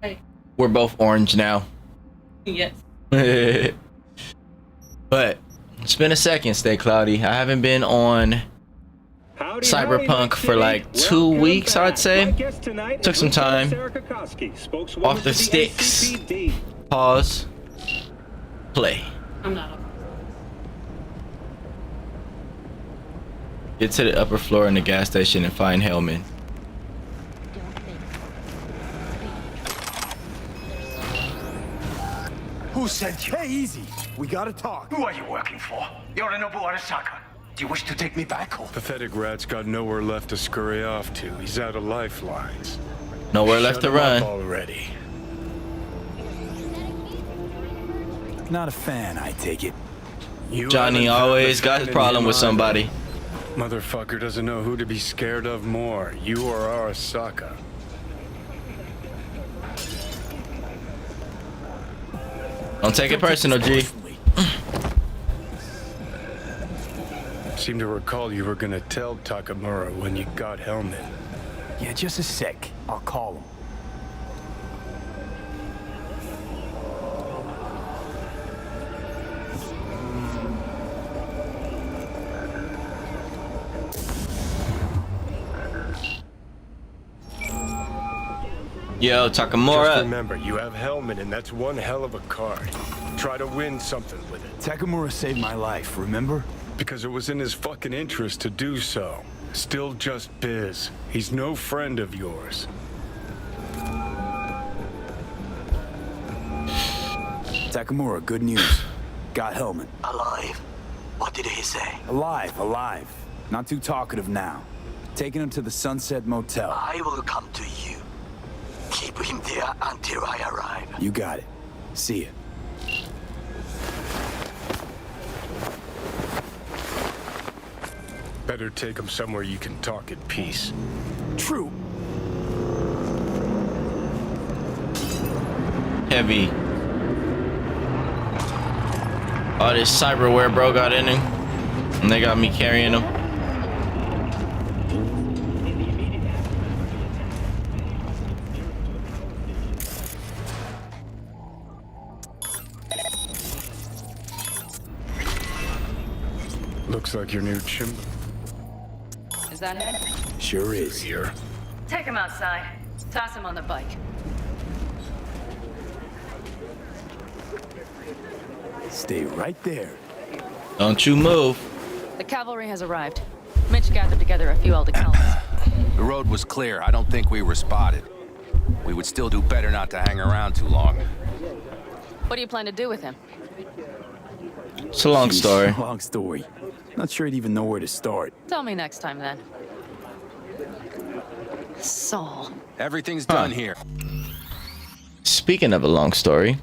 Hey. We're both orange now. Yes. But it's been a second, Stay Cloudy. I haven't been on Cyberpunk for like 2 weeks, I'd say. Took some time off the sticks. Pause. Play. I'm not up. Get to the upper floor in the gas station and find Hellman. Who sent you? Hey, easy. We gotta talk. Who are you working for? Yorinobu Arasaka. Do you wish to take me back home? Pathetic rat's got nowhere left to scurry off to. He's out of lifelines. Nowhere left to run. Already. Not a fan, I take it. Johnny always got his problem with somebody. Motherfucker doesn't know who to be scared of more, you or Arasaka. Don't take it personal, G. Seem to recall you were gonna tell Takamura when you got Hellman. Yeah, just a sec. I'll call him. Yo, Just Takamura. remember, you have Hellman, and that's one hell of a card. Try to win something with it. Takamura saved my life, remember? Because it was in his fucking interest to do so. Still just biz. He's no friend of yours. Takamura, good news. Got Hellman. Alive. What did he say? Alive, alive. Not too talkative now. Taking him to the Sunset Motel. I will come to you. Keep him there until I arrive. You got it. See ya. Better take him somewhere you can talk in peace. True. Heavy. All this cyberware bro got in him. And they got me carrying him. Looks like your new chimp. Is that him? Sure is. Here. Take him outside. Toss him on the bike. Stay right there. Don't you move. The cavalry has arrived. Mitch gathered together a few Aldecalans. The road was clear. I don't think we were spotted. We would still do better not to hang around too long. What do you plan to do with him? It's a long story. Long story. Not sure I'd even know where to start. Tell me next time, then. Saul. Everything's done here. Speaking of a long story.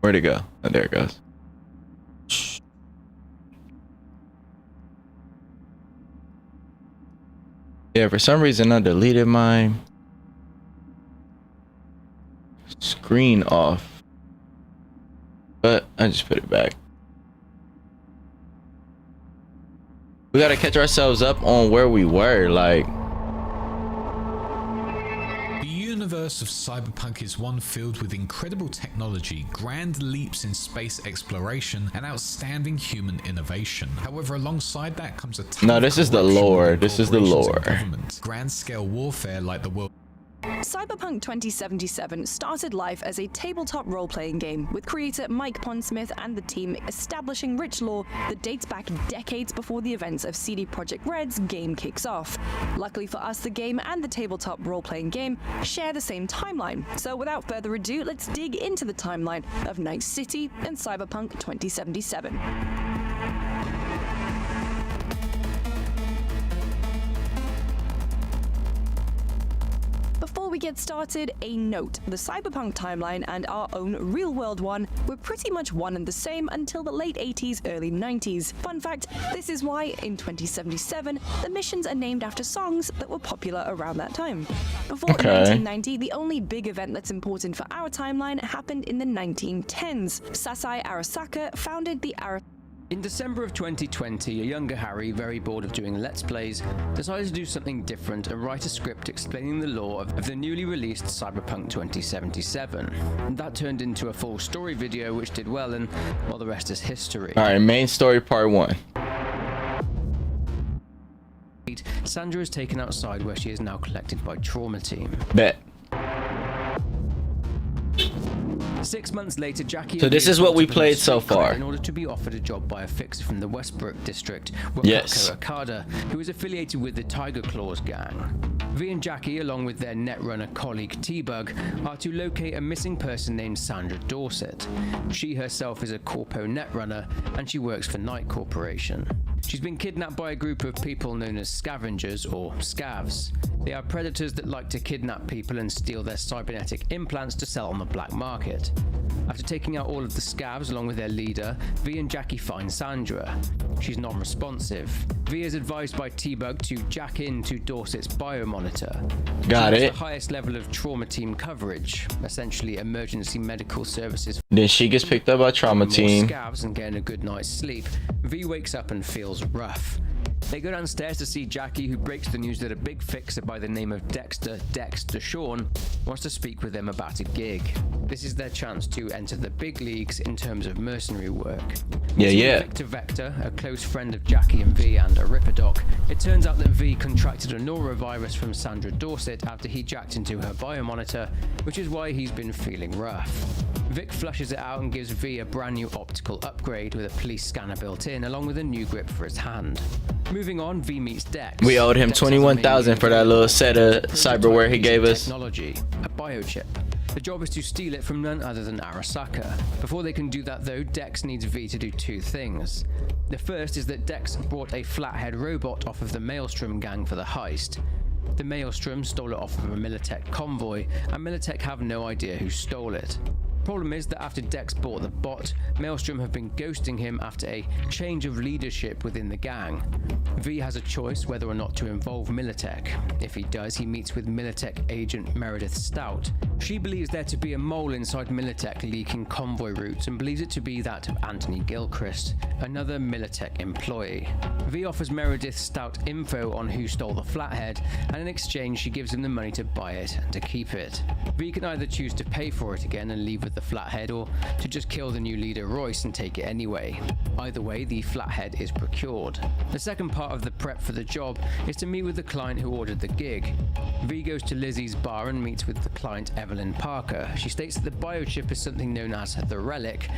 Where'd it go? Oh, there it goes. Yeah, for some reason I deleted my screen off, but I just put it back. We gotta catch ourselves up on where we were, like. The universe of Cyberpunk is one filled with incredible technology, grand leaps in space exploration, and outstanding human innovation. However, alongside that comes a ton No, of this is the corruption lore. within This is the corporations and lore. government. Grand scale warfare like the world. Cyberpunk 2077 started life as a tabletop role-playing game, with creator Mike Pondsmith and the team establishing rich lore that dates back decades before the events of CD Projekt Red's game kicks off. Luckily for us, the game and the tabletop role-playing game share the same timeline, so without further ado, let's dig into the timeline of Night City and Cyberpunk 2077. Before we get started, a note. The Cyberpunk timeline and our own real-world one were pretty much one and the same until the late 80s, early 90s. Fun fact, this is why, in 2077, the missions are named after songs that were popular around that time. Before 1990, the only big event that's important for our timeline happened in the 1910s. Sasai Arasaka founded the In December of 2020, a younger Harry, very bored of doing Let's Plays, decided to do something different and write a script explaining the lore of the newly released Cyberpunk 2077. That turned into a full story video which did well, and well, the rest is history. Alright, main story part 1. Sandra is taken outside where she is now collected by Trauma Team. Bet. 6 months later, Jackie... So this is what we played so far. In order to be offered a job by a fixer from the Westbrook district, Yes. Okada, who is affiliated with the Tiger Claws gang. V and Jackie, along with their netrunner colleague T-Bug, are to locate a missing person named Sandra Dorset. She herself is a corpo netrunner, and she works for Knight Corporation. She's been kidnapped by a group of people known as scavengers, or scavs. They are predators that like to kidnap people and steal their cybernetic implants to sell on the black market. After taking out all of the scavs along with their leader, V and Jackie find Sandra. She's non-responsive. V is advised by T-Bug to jack into Dorset's biomonitor. Got it. The highest level of Trauma Team coverage, essentially emergency medical services. Then she gets picked up by Trauma Team. Scavs and getting a good night's sleep. V wakes up and feels rough. They go downstairs to see Jackie, who breaks the news that a big fixer by the name of Dexter Sean wants to speak with them about a gig. This is their chance to enter the big leagues in terms of mercenary work. Yeah. Victor Vector, a close friend of Jackie and V and a Ripperdoc. It turns out that V contracted a norovirus from Sandra Dorset after he jacked into her biomonitor, which is why he's been feeling rough. Vic flushes it out and gives V a brand new optical upgrade with a police scanner built in, along with a new grip for his hand. Moving on, V meets Dex. We owed him 21,000 for that little set of cyberware he gave us. Technology, a biochip. The job is to steal it from none other than Arasaka. Before they can do that though, Dex needs V to do two things. The first is that Dex brought a flathead robot off of the Maelstrom gang for the heist. The Maelstrom stole it off of a Militech convoy, and Militech have no idea who stole it. Problem is that after Dex bought the bot, Maelstrom have been ghosting him after a change of leadership within the gang. V has a choice whether or not to involve Militech. If he does, he meets with Militech agent Meredith Stout. She believes there to be a mole inside Militech leaking convoy routes and believes it to be that of Anthony Gilchrist, another Militech employee. V offers Meredith Stout info on who stole the flathead, and in exchange she gives him the money to buy it and to keep it. V can either choose to pay for it again and leave with the flathead, or to just kill the new leader Royce and take it anyway. Either way, the flathead is procured. The second part of the prep for the job is to meet with the client who ordered the gig. V goes to Lizzie's bar and meets with the client Evelyn Parker. She states that the biochip is something known as the Relic,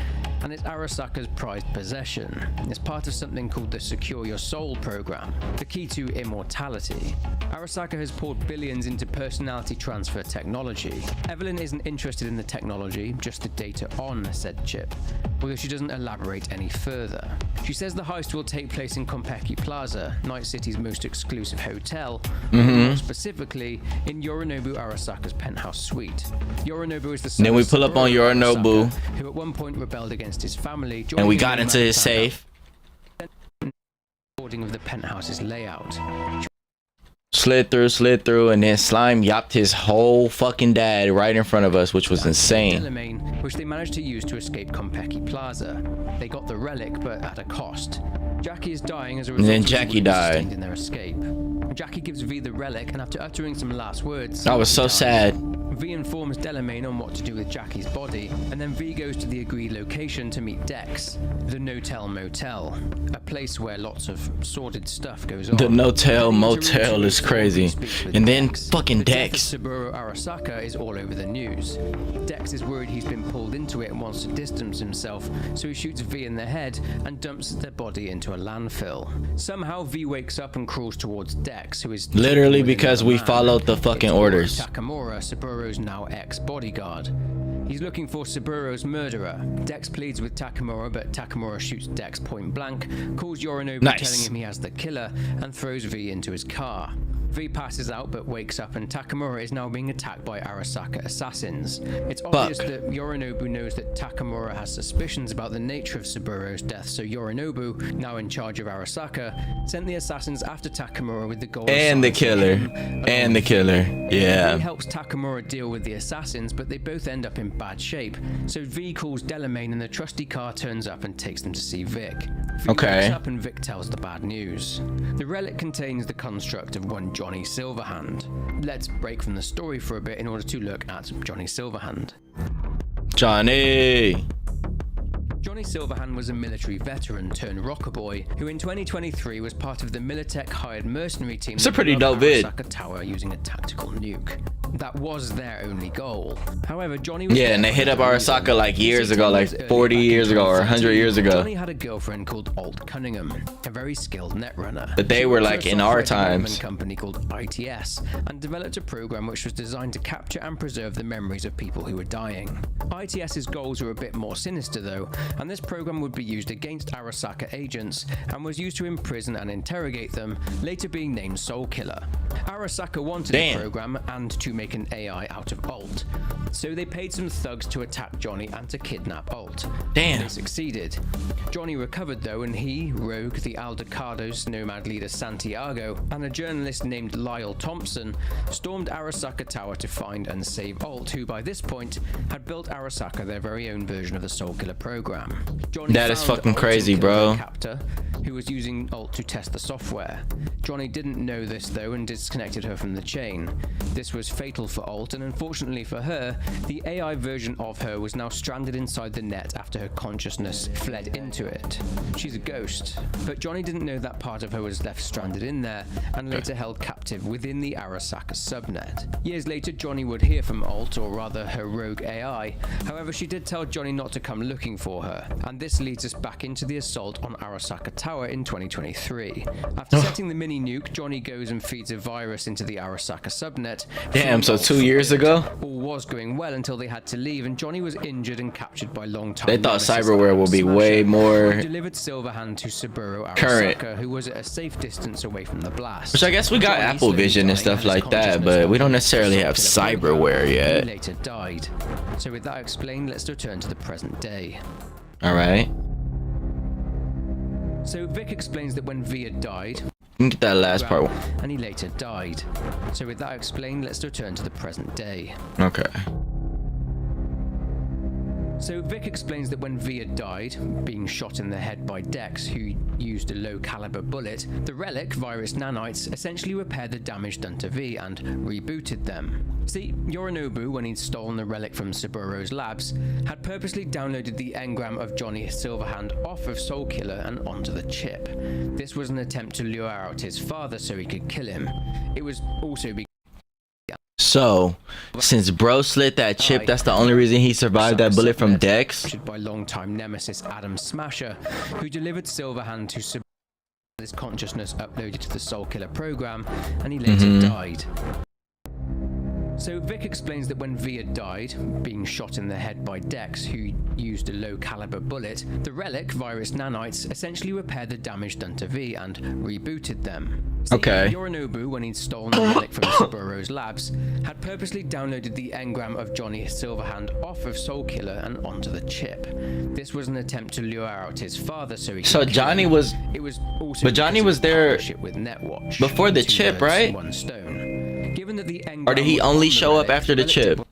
and it's Arasaka's prized possession. It's part of something called the Secure Your Soul program, the key to immortality. Arasaka has poured billions into personality transfer technology. Evelyn isn't interested in the technology, just the data on said chip, although she doesn't elaborate any further. She says the heist will take place in Konpeki Plaza, Night City's most exclusive hotel, more specifically in Yorinobu Arasaka's penthouse suite. Yorinobu is the son Then we of pull up on Satoru Yorinobu, Arasaka, who at one point rebelled against his family, and we got into his safe. Recording of the penthouse's layout. Slid through, and then Slime yapped his whole fucking dad right in front of us, which was insane. Delamain, which they managed to use to escape Konpeki Plaza. They got the relic, but at a cost. Jackie is dying as a result And then of Jackie wounds died. sustained in their escape. Jackie gives V the relic, and after uttering some last words, I was so sad. V informs Delamain on what to do with Jackie's body, and then V goes to the agreed location to meet Dex, the No-Tell Motel, a place where lots of sordid stuff goes on. The No-Tell Motel is crazy. And then fucking The death Dex. of Saburo Arasaka is all over the news. Dex is worried he's been pulled into it and wants to distance himself, so he shoots V in the head and dumps their body into a landfill. Somehow V wakes up and crawls towards Dex, who is Literally because we followed the fucking It's orders. Takamura, Saburo's now ex-bodyguard. He's looking for Saburo's murderer. Dex pleads with Takamura, but Takamura shoots Dex point blank, calls Yorinobu telling him he has the killer, and throws V into his car. V passes out but wakes up, and Takamura is now being attacked by Arasaka assassins. It's obvious that Yorinobu knows that Takamura has suspicions about the nature of Saburo's death, so Yorinobu, now in charge of Arasaka, sent the assassins after Takamura with the goal And the killer. And the killer. Yeah. V helps Takamura deal with the assassins, but they both end up in bad shape. So V calls Delamain, and the trusty car turns up and takes them to see Vic. V wakes up and Vic tells the bad news. The relic contains the construct of one Johnny Silverhand. Let's break from the story for a bit in order to look at Johnny Silverhand. Johnny Silverhand was a military veteran turned rocker boy who in 2023 was part of the Militech hired mercenary team. It's a pretty dope vid. Arasaka Tower using a tactical nuke. That was their only goal. However, Johnny was and they hit up Arasaka like years ago, like 40 years ago or 100 years ago. Johnny had a girlfriend called Alt Cunningham, a very skilled netrunner. But they were like in our times. A company called ITS and developed a program which was designed to capture and preserve the memories of people who were dying. ITS's goals were a bit more sinister though, and this program would be used against Arasaka agents and was used to imprison and interrogate them, later being named Soul Killer. Arasaka wanted the program and to make an AI out of Alt, so they paid some thugs to attack Johnny and to kidnap Alt. They succeeded. Johnny recovered though, and he, Rogue, the Aldecados nomad leader Santiago, and a journalist named Lyle Thompson stormed Arasaka Tower to find and save Alt, who by this point had built Arasaka their very own version of the Soul Killer program. Johnny That is found fucking Alt crazy, and killed bro. their captor, who was using Alt to test the software. Johnny didn't know this though and disconnected her from the chain. This was fatal for Alt, and unfortunately for her, the AI version of her was now stranded inside the net after her consciousness fled into it. She's a ghost, but Johnny didn't know that part of her was left stranded in there and later held captive within the Arasaka subnet. Years later, Johnny would hear from Alt, or rather her rogue AI. However, she did tell Johnny not to come looking for her, and this leads us back into the assault on Arasaka Tower in 2023. After setting the mini nuke, Johnny goes and feeds a virus into the Arasaka subnet. Damn, so 2 years ago? All was going well until they had to leave, and Johnny was injured and captured by long-time They thought nemesis cyberware would be way more who delivered Silverhand to Saburo current. Arasaka, who was at a safe distance away from the blast. Which I guess we got Johnny Apple slowly Vision and dying stuff his like that, consciousness but we don't went necessarily into have the Soul Killer cyberware program. yet. He later died. So with that explained, let's return to the present day. Alright. So Vic explains that when V had died, You can get that last part. and he later died. So with that explained, let's return to the present day. Okay. So Vic explains that when V had died, being shot in the head by Dex, who used a low-caliber bullet, the relic, virus nanites, essentially repaired the damage done to V and rebooted them. See, Yorinobu, when he'd stolen the relic from Saburo's labs, had purposely downloaded the engram of Johnny Silverhand off of Soul Killer and onto the chip. This was an attempt to lure out his father so he could kill him. It was also because So, since bro slit that chip, that's the only reason he survived that bullet from Dex? by longtime nemesis Adam Smasher, who delivered Silverhand to Saburo. His consciousness uploaded to the Soul Killer program, and he later died. So Vic explains that when V had died, being shot in the head by Dex, who used a low-caliber bullet, the relic, virus nanites, essentially repaired the damage done to V and rebooted them. See, Yorinobu, when he'd stolen the relic from Saburo's labs, had purposely downloaded the engram of Johnny Silverhand off of Soul Killer and onto the chip. This was an attempt to lure out his father so he could So kill Johnny him. was... It was also But Johnny was there with Netwatch, before the two chip, birds, right? one stone. Given that the Or did he only show up after the chip?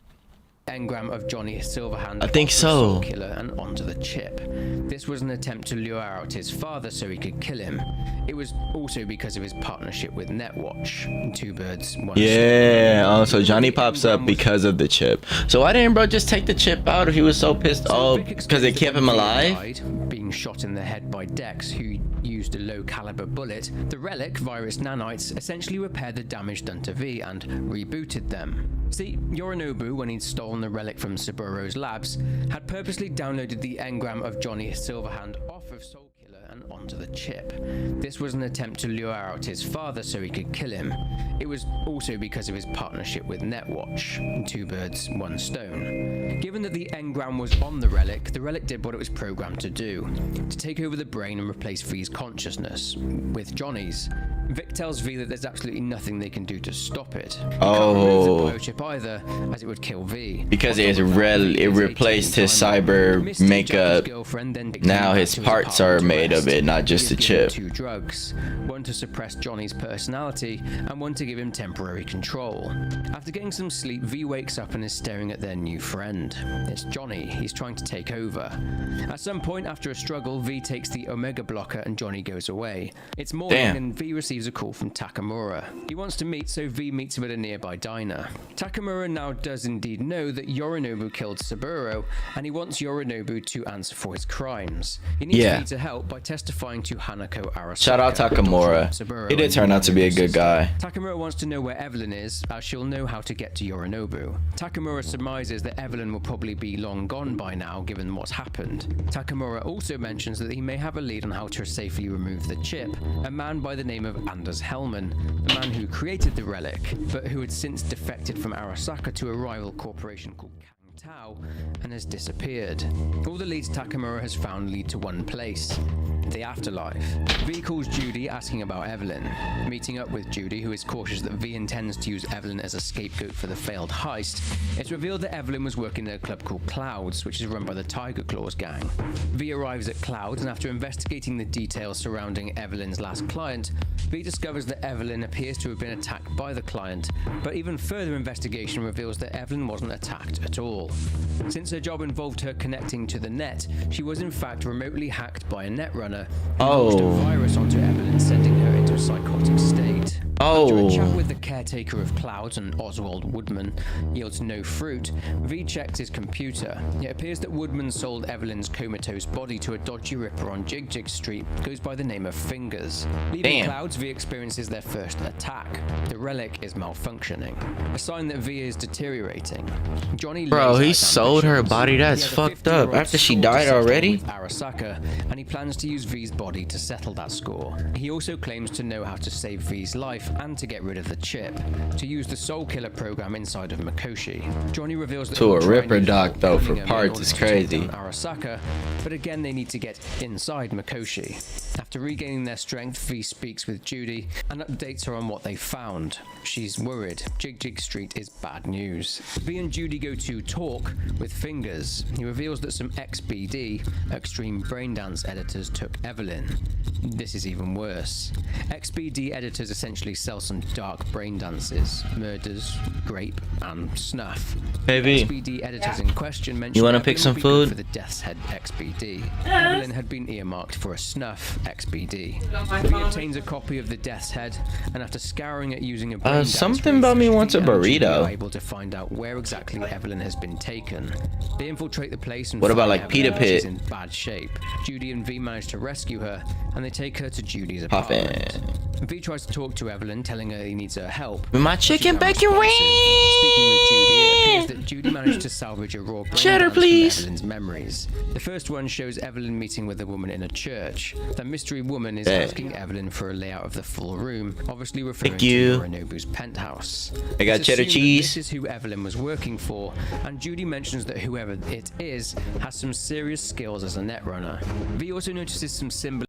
engram of Johnny Silverhand. I think off the so. Soul Killer and onto the chip. This was an attempt to lure out his father so he could kill him. It was also because of his partnership with Netwatch. Two birds, one Yeah. Oh, so Johnny pops up because of the chip. So why didn't bro just take the chip out if he was so pissed off? Because it kept him alive? Being shot in the head by Dex, who used a low caliber bullet, the relic, virus nanites, essentially repaired the damage done to V and rebooted them. See, Yorinobu, when he'd stolen the relic from Saburo's labs, had purposely downloaded the engram of Johnny Silverhand off of Soul Killer and onto the chip. This was an attempt to lure out his father so he could kill him. It was also because of his partnership with Netwatch. Two birds, one stone. Given that the engram was on the relic did what it was programmed to do, to take over the brain and replace V's consciousness with Johnny's. Vic tells V that there's absolutely nothing they can do to stop it. Oh. The biochip either, as it would kill V. Because it replaced his cyber makeup. Now his parts are made of it, not just a chip. Two drugs, one to suppress Johnny's personality and one to give him temporary control. After getting some sleep, V wakes up and is staring at their new friend. It's Johnny. He's trying to take over. At some point after a struggle, V takes the Omega blocker and Johnny goes away. It's morning and V receives a call from Takamura. He wants to meet, so V meets him at a nearby diner. Takamura now does indeed know that Yorinobu killed Saburo, and he wants Yorinobu to answer for his crimes. He needs V to help by testifying to Hanako Arasaka. Shout out Takamura. He did turn out to be a good guy. Takamura wants to know where Evelyn is, as she'll know how to get to Yorinobu. Takamura surmises that Evelyn will probably be long gone by now, given what's happened. Takamura also mentions that he may have a lead on how to safely remove the chip. A man by the name of Anders Hellman, the man who created the relic, but who had since defected from Arasaka to a rival corporation called Tau and has disappeared. All the leads Takamura has found lead to one place: the afterlife. V calls Judy asking about Evelyn. Meeting up with Judy, who is cautious that V intends to use Evelyn as a scapegoat for the failed heist, it's revealed that Evelyn was working at a club called Clouds, which is run by the Tiger Claws gang. V arrives at Clouds, and after investigating the details surrounding Evelyn's last client, V discovers that Evelyn appears to have been attacked by the client, but even further investigation reveals that Evelyn wasn't attacked at all. Since her job involved her connecting to the net, she was in fact remotely hacked by a netrunner who launched a virus onto Evelyn, sending her into a psychotic state. After a chat with the caretaker of Clouds and Oswald Woodman yields no fruit, V checks his computer. It appears that Woodman sold Evelyn's comatose body to a dodgy ripper on Jig Street, goes by the name of Fingers. Leaving Clouds, V experiences their first attack. The relic is malfunctioning, a sign that V is deteriorating. Johnny he sold her body. That's fucked up. After she died already? Arasaka, and he plans to use V's body to settle that score. He also claims to know how to save V's life and to get rid of the chip, to use the Soul Killer program inside of Mikoshi. Johnny reveals that to a Ripper doc though for parts is crazy. Arasaka, but again they need to get inside Mikoshi. After regaining their strength, V speaks with Judy and updates her on what they found. She's worried. Jig Street is bad news. V and Judy go to talk with Fingers. He reveals that some XBD, Extreme Braindance editors, took Evelyn. This is even worse. XBD editors essentially sell some dark brain dances, murders, grape, and snuff. Baby, XBD editors in question mentioned you want to pick some food? For the Death's Head XBD. Evelyn had been earmarked for a snuff XBD. V obtains a copy of the Death's Head, and after scouring it using a brain something about me wants a burrito. Able to find out where exactly Evelyn has been taken. They infiltrate the place and what about like Evelyn, Peter Pit? She's in bad shape. Judy and V manage to rescue her, and they take her to Judy's apartment. V tries to talk to Evelyn, telling her he needs her help. With my chicken bacon wings. Speaking with Judy, it appears that Judy managed to salvage a raw brain cheddar, please. From Evelyn's memories. The first one shows Evelyn meeting with a woman in a church. The mystery woman is asking Evelyn for a layout of the full room, obviously referring to Yorinobu's penthouse. I got cheddar cheese. This is who Evelyn was working for, and Judy mentions that whoever it is has some serious skills as a netrunner. V also notices some symbols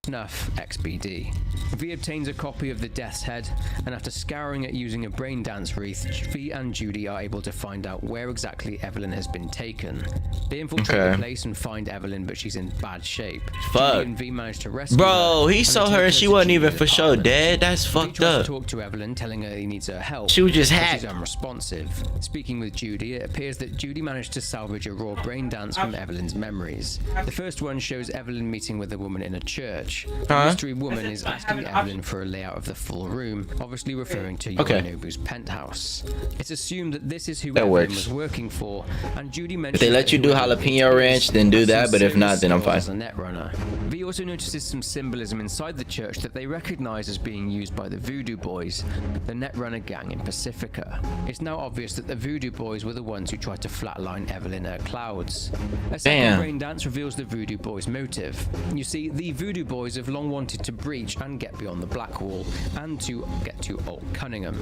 Snuff XBD. V obtains a copy of the Death's Head, and after scouring it using a brain dance wreath, V and Judy are able to find out where exactly Evelyn has been taken. They infiltrate the place and find Evelyn, but she's in bad shape. Fuck. Judy and V manage to rescue Bro, her, he and saw they her take and she to wasn't even Judy's for sure apartment. dead. That's V fucked tries up. to talk to Evelyn, telling her he needs her help. She was just but hacked. she's unresponsive. Speaking with Judy, it appears that Judy managed to salvage a raw brain dance from Evelyn's memories. The first one shows Evelyn meeting with a woman in a church. The mystery woman is asking Evelyn for a layout of the full room, obviously referring to Yorinobu's penthouse. It's assumed that this is who Evelyn was working for, and Judy mentions If they let you do jalapeno ranch, then do that, but if not, then I'm fine. as a netrunner. V also notices some symbolism inside the church that they recognize as being used by the Voodoo Boys, the netrunner gang in Pacifica. It's now obvious that the Voodoo Boys were the ones who tried to flatline Evelyn in her clouds. A second brain dance reveals the Voodoo Boys' motive. You see, the Voodoo Boys have long wanted to breach and get beyond the Black Wall, and to get to Old Cunningham.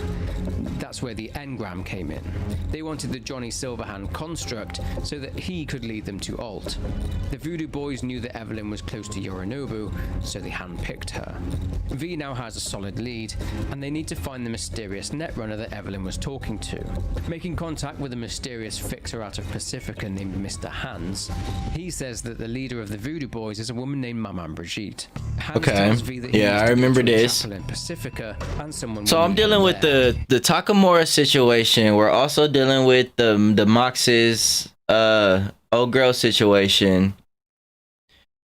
That's where the engram came in. They wanted the Johnny Silverhand construct so that he could lead them to Alt. The Voodoo Boys knew that Evelyn was close to Yorinobu, so they handpicked her. V now has a solid lead, and they need to find the mysterious netrunner that Evelyn was talking to. Making contact with a mysterious fixer out of Pacifica named Mr. Hans, he says that the leader of the Voodoo Boys is a woman named Maman Brigitte. Hans tells V that he needs I to remember go to a this. chapel in Pacifica, and someone So will I'm meet dealing him with there. the Takamura situation. We're also dealing with the Mox's old girl situation.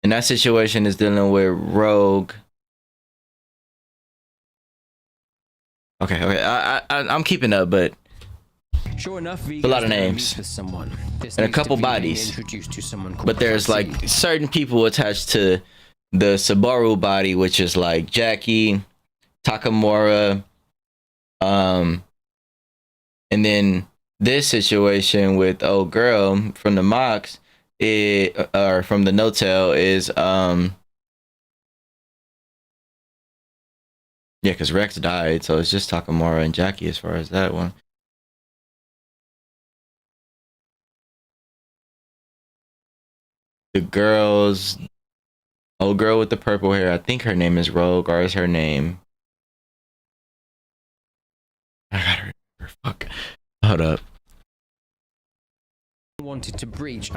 And that situation is dealing with Rogue. Okay. I'm keeping up, but Sure enough, V a lot of goes there and names meets with someone. This and a leads to couple V being bodies. introduced to someone called But there's Placide. like certain people attached to the Subaru body, which is like Jackie, Takamura, and then this situation with old girl from the Mox, or from the Notel is yeah, because Rex died, so it's just Takamura and Jackie as far as that one. The girls, old girl with the purple hair, I think her name is Rogue, or is her name? I gotta remember. Fuck. Hold up. Wanted to breach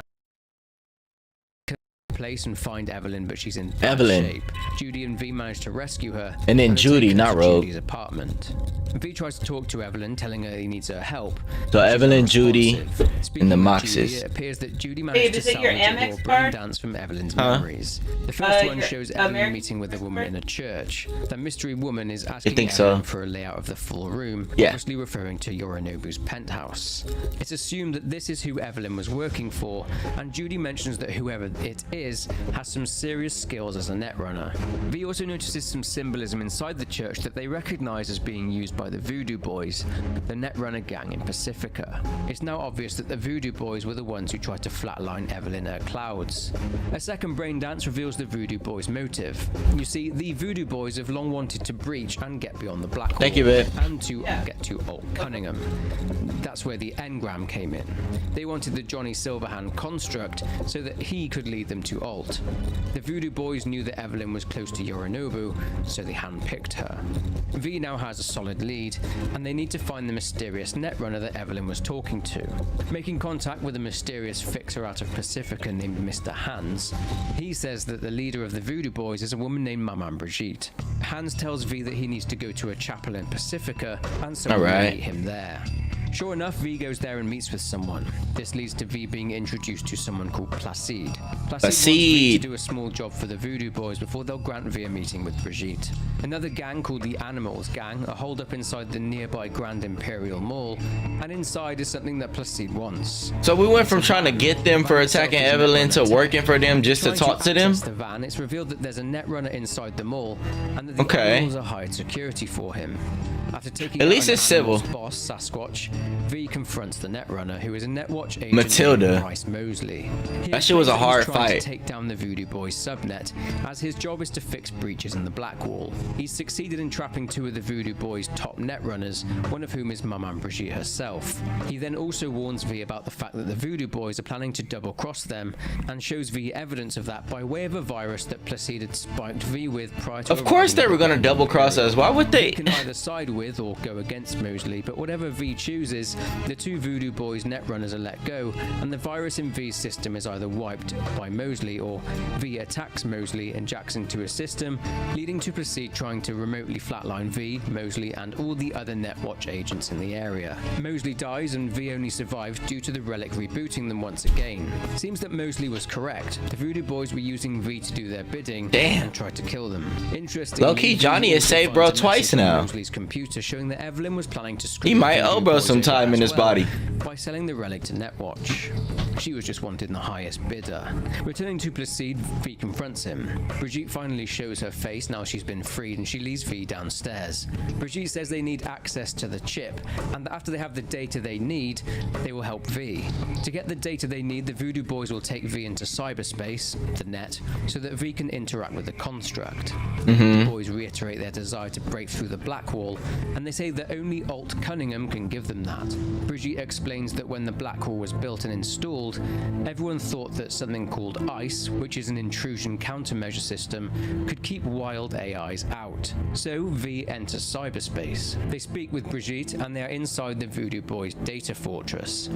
place and find Evelyn, but she's in bad Evelyn. shape. Judy and V managed to rescue her, And then they Judy, take her not to Rogue. Judy's apartment. V tries to talk to Evelyn, telling her he needs her help. So but she's Evelyn, Judy, unresponsive. Speaking and the with Moxes. Judy, it appears that Judy managed Babe, to is it your salvage a raw Amex brain card? dance from Evelyn's Huh? memories. The first one your shows Evelyn American meeting with a woman in a church. The mystery woman is asking think Evelyn so? for a layout of the full room, Yeah. obviously referring to Yorinobu's penthouse. It's assumed that this is who Evelyn was working for, and Judy mentions that whoever it is has some serious skills as a netrunner. V also notices some symbolism inside the church that they recognize as being used by the Voodoo Boys, the netrunner gang in Pacifica. It's now obvious that the Voodoo Boys were the ones who tried to flatline Evelyn in her clouds. A second brain dance reveals the Voodoo Boys' motive. You see, the Voodoo Boys have long wanted to breach and get beyond the Black Wall, Thank you, babe. and to get to Old Cunningham. That's where the engram came in. They wanted the Johnny Silverhand construct so that he could lead them to Alt. The Voodoo Boys knew that Evelyn was close to Yorinobu, so they handpicked her. V now has a solid lead, and they need to find the mysterious netrunner that Evelyn was talking to. Making contact with a mysterious fixer out of Pacifica named Mr. Hans, he says that the leader of the Voodoo Boys is a woman named Maman Brigitte. Hans tells V that he needs to go to a chapel in Pacifica, and someone will Alright. meet him there. Sure enough, V goes there and meets with someone. This leads to V being introduced to someone called Placide. Placide wants V to do a small job for the Voodoo Boys before they'll grant V a meeting with Brigitte. Another gang called the Animals Gang are holed up inside the nearby Grand Imperial Mall, and inside is something that Placide wants. So we went from trying to get them for attacking Evelyn to working for them just to Trying talk to them. access the van, it's revealed that there's a netrunner inside the mall, and that the Okay. animals are hired security for him. After taking At out least an it's civil. animal's boss, Sasquatch, V confronts the Netrunner, who is a Netwatch agent Matilda. named Bryce Mosley. He That shit was a explains hard he's trying fight. to take down the Voodoo Boys subnet, as his job is to fix breaches in the Blackwall. He's succeeded in trapping 2 of the Voodoo Boys' top Netrunners, one of whom is Maman Brigitte herself. He then also warns V about the fact that the Voodoo Boys are planning to double-cross them, and shows V evidence of that by way of a virus that Placide had spiked V with prior to Of course they arriving were at the gonna double cross us. Why would they? V can either side with or go against Mosley, but whatever V chooses, the 2 Voodoo Boys Netrunners are let go, and the virus in V's system is either wiped by Mosley, or V attacks Mosley and jacks into his system, leading to Placide trying to remotely flatline V, Mosley, and all the other Netwatch agents in the area. Mosley dies, and V only survives due to the relic rebooting them once again. Seems that Mosley was correct. The Voodoo Boys were using V to do their bidding. Damn. And tried to kill them. Interestingly, Low-key, Johnny V has also saved bro finds a twice message on now. Mosley's computer showing that Evelyn was planning to screw He the might Voodoo owe bro Boys some over time as in his well body. by selling the relic to Netwatch. She was just wanted in the highest bidder. Returning to Placide, V confronts him. Brigitte finally shows her face now she's been freed, and she leads V downstairs. Brigitte says they need access to the chip, and that after they have the data they need, they will help V. To get the data they need, the Voodoo Boys will take V into cyberspace, the net, so that V can interact with the construct. The boys reiterate their desire to break through the Blackwall, and they say that only Alt Cunningham can give them that. Brigitte explains that when the Blackwall was built and installed, everyone thought that something called ICE, which is an intrusion countermeasure system, could keep wild AIs out. So V enters cyberspace. They speak with Brigitte, and they are inside the Voodoo Boys' data fortress.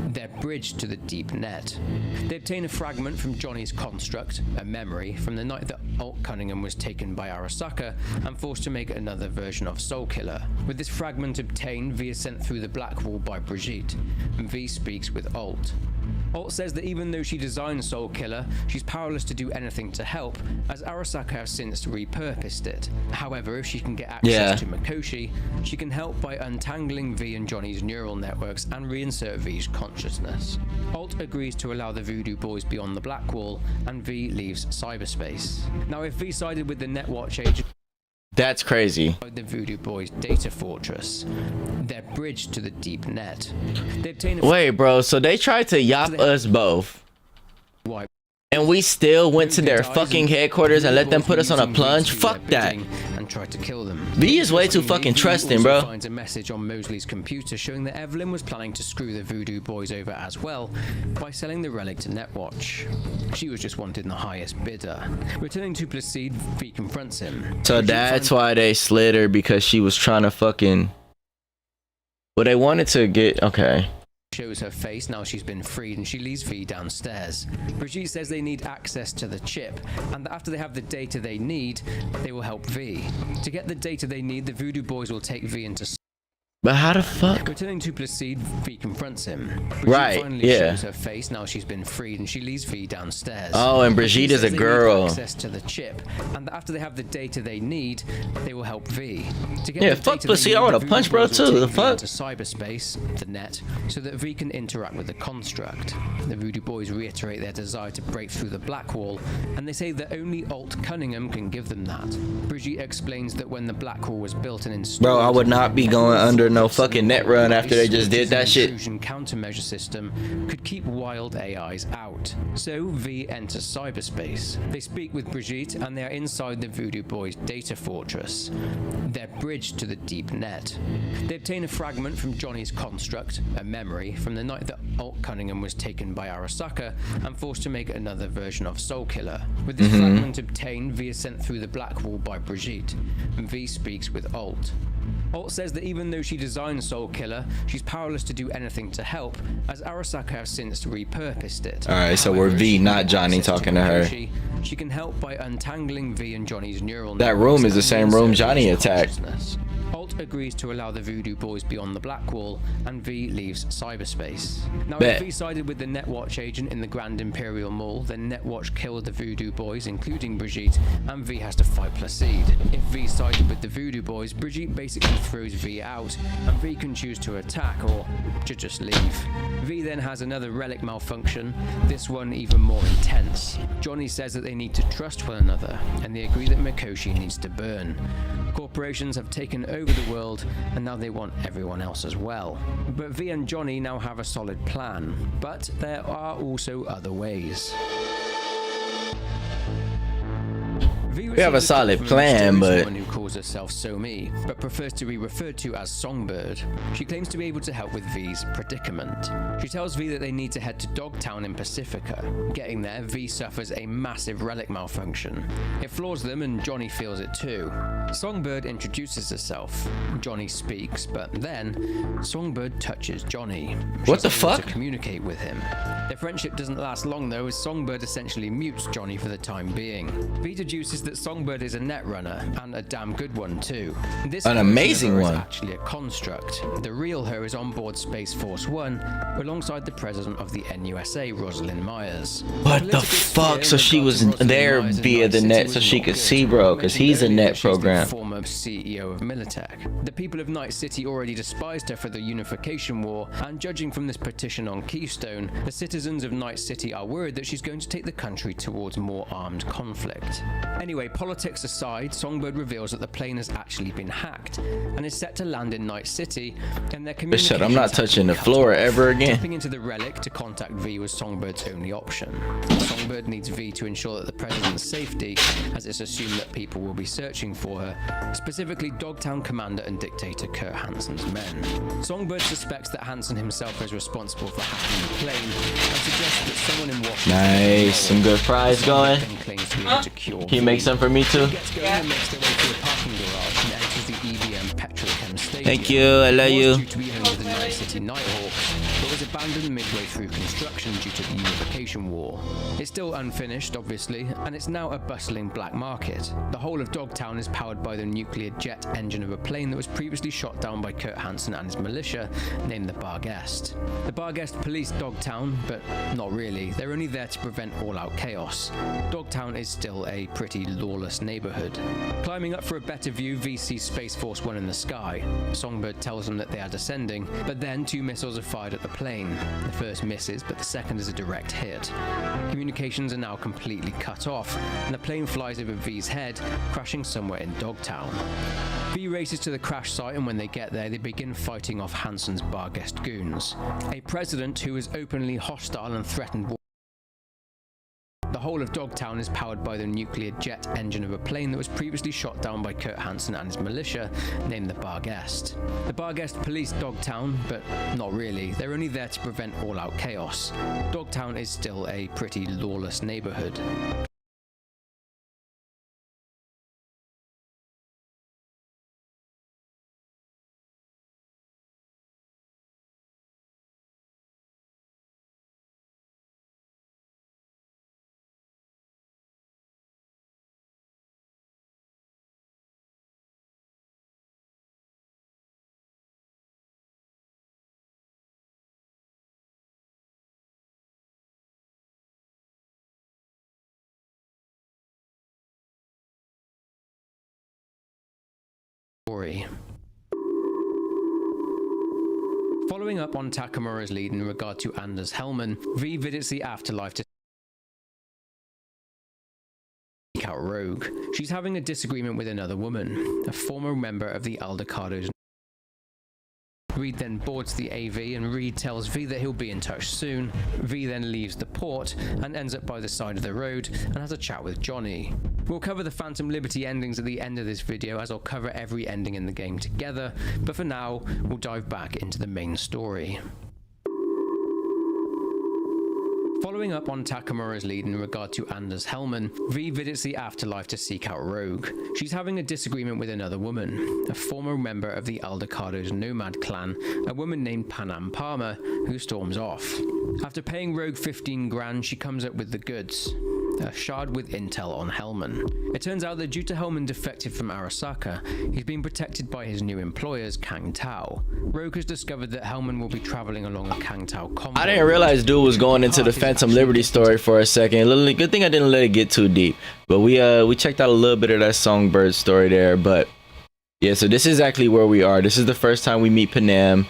They're bridged to the deep net. They obtain a fragment from Johnny's construct, a memory, from the night that Alt Cunningham was taken by Arasaka and forced to make another version of Soulkiller. With this fragment obtained, V is sent through the Blackwall by Brigitte, and V speaks with Alt. Alt says that even though she designed Soulkiller, she's powerless to do anything to help, as Arasaka has since repurposed it. However, if she can get access to Mikoshi, she can help by untangling V and Johnny's neural networks and reinsert V's consciousness. Alt agrees to allow the Voodoo Boys beyond the Blackwall, and V leaves cyberspace. Now, if V sided with the Netwatch agent, That's crazy. the Voodoo Boys' data fortress, they're bridged to the deep net. They obtain a Wait, bro. So they tried to yop us both, wipe and we still went to their fucking headquarters and let them put us on a plunge? Fuck that. and tried to kill them. V is way too fucking trusting, also bro. Finds a message on Mosley's computer showing that Evelyn was planning to screw the Voodoo Boys over as well by selling the relic to Netwatch. She was just wanted in the highest bidder. Returning to Placide, V confronts him. So that's why they slid her, because she was trying to fucking. Well, they wanted to get. Okay. Shows her face now she's been freed, and she leads V downstairs. Brigitte says they need access to the chip, and that after they have the data they need, they will help V. To get the data they need, the Voodoo Boys will take V into. But how the fuck? Returning to Placide, V confronts him. Brigitte Right, finally yeah. shows her face now she's been freed, and she leads V downstairs. Oh, and Brigitte is a says they need girl. access to the chip, and after they have the data they need, they will help V. To get Yeah, the fuck data Placide, they I need, wanna the punch Voodoo bro Boys will too, the take V fuck? into cyberspace, the net, so that V can interact with the construct. The Voodoo Boys reiterate their desire to break through the Blackwall, and they say that only Alt Cunningham can give them that. Brigitte explains that when the Blackwall was built and installed, Bro, I would not be going under no fucking net run after they just did that shit. Intrusion countermeasure system could keep wild AIs out. So V enters cyberspace. They speak with Brigitte, and they are inside the Voodoo Boys' data fortress. They're bridged to the deep net. They obtain a fragment from Johnny's construct, a memory, from the night that Alt Cunningham was taken by Arasaka and forced to make another version of Soulkiller. With this fragment obtained, V is sent through the Blackwall by Brigitte, and V speaks with Alt. Alt says that even though she designed Soulkiller, she's powerless to do anything to help, as Arasaka has since repurposed it. Alright, so we're However, V, she can not get Johnny access talking to her. Mikoshi. She can help by untangling V and Johnny's neural That networks room is the and same room reinsert Johnny V's attacked. consciousness. Alt agrees to allow the Voodoo Boys beyond the Blackwall, and V leaves cyberspace. Now, Bet. if V sided with the Netwatch agent in the Grand Imperial Mall, then Netwatch killed the Voodoo Boys, including Brigitte, and V has to fight Placide. If V sided with the Voodoo Boys, Brigitte basically throws V out, and V can choose to attack or to just leave. V then has another relic malfunction, this one even more intense. Johnny says that they need to trust one another, and they agree that Mikoshi needs to burn. Corporations have taken over the world, and now they want everyone else as well. But V and Johnny now have a solid plan, but there are also other ways. We have a solid plan, but who calls herself Somi, but prefers to be referred to as Songbird. She claims to be able to help with V's predicament. She tells V that they need to head to Dogtown in Pacifica. Getting there, V suffers a massive relic malfunction. It floors them, and Johnny feels it too. Songbird introduces herself. Johnny speaks, but then Songbird touches Johnny. What the She's able fuck? to communicate with him. Their friendship doesn't last long though, as Songbird essentially mutes Johnny for the time being. V deduces that Songbird is a netrunner, and a damn good one too. This An amazing version of her one. is actually a construct. The real her is on board Space Force One, alongside the president of the NUSA, Rosalind Myers. what the fuck? So she was there via the net so she could see, bro, because he's a net program. Former CEO of Militech. The people of Night City already despised her for the Unification War, and judging from this petition on Keystone, the citizens of Night City are worried that she's going to take the country towards more armed conflict. Anyway, politics aside, Songbird reveals that the plane has actually been hacked and is set to land in Night City, and their But shut, communications I'm not have touching been the cut floor off. ever again. Tapping into the relic to contact V was Songbird's only option. Songbird needs V to ensure that the president's safety, as it's assumed that people will be searching for her, specifically Dogtown commander and dictator Kurt Hansen's men. Songbird suspects that Hansen himself is responsible for hacking the plane and suggests that someone in Washington Nice, some good fries going. then claims to be able to cure Can you make some for me too? Gets going and makes their way to a parking garage and enters the EBM Petrochem Stadium. Thank you, I love It you. was due to be home to the Night City Nighthawks, but was abandoned midway through construction due to the Unification War. It's still unfinished, obviously, and it's now a bustling black market. The whole of Dogtown is powered by the nuclear jet engine of a plane that was previously shot down by Kurt Hansen and his militia, named the Barghest. The Barghest policed Dogtown, but not really. They're only there to prevent all-out chaos. Dogtown is still a pretty lawless neighborhood. Climbing up for a better view, V sees Space Force One in the sky. Songbird tells them that they are descending, but then two missiles are fired at the plane. The first misses, but the second is a direct hit. Communications are now completely cut off, and the plane flies over V's head, crashing somewhere in Dogtown. V races to the crash site, and when they get there, they begin fighting off Hansen's Barghest goons. A president who is openly hostile and threatened war. The whole of Dogtown is powered by the nuclear jet engine of a plane that was previously shot down by Kurt Hansen and his militia, named the Barghest. The Barghest policed Dogtown, but not really. They're only there to prevent all-out chaos. Dogtown is still a pretty lawless neighborhood. Following up on Takamura's lead in regard to Anders Hellman, V visits the afterlife to seek out Rogue. She's having a disagreement with another woman, a former member of the Aldecado's. Reed then boards the AV, and Reed tells V that he'll be in touch soon. V then leaves the port and ends up by the side of the road and has a chat with Johnny. We'll cover the Phantom Liberty endings at the end of this video, as I'll cover every ending in the game together, but for now, we'll dive back into the main story. Following up on Takamura's lead in regard to Anders Hellman, V visits the afterlife to seek out Rogue. She's having a disagreement with another woman, a former member of the Aldecado's Nomad clan, a woman named Panam Palmer, who storms off. After paying Rogue 15 grand, she comes up with the goods. A shard with intel on Hellman. It turns out that due to Hellman defected from Arasaka, he's been protected by his new employers, Kang Tao. Rogue has discovered that Hellman will be traveling along a Kang Tao convoy. I didn't realize dude was going into the Phantom Liberty story for a second. Literally, good thing I didn't let it get too deep. But we checked out a little bit of that Songbird story there. But yeah, so this is actually where we are. This is the first time we meet Panam.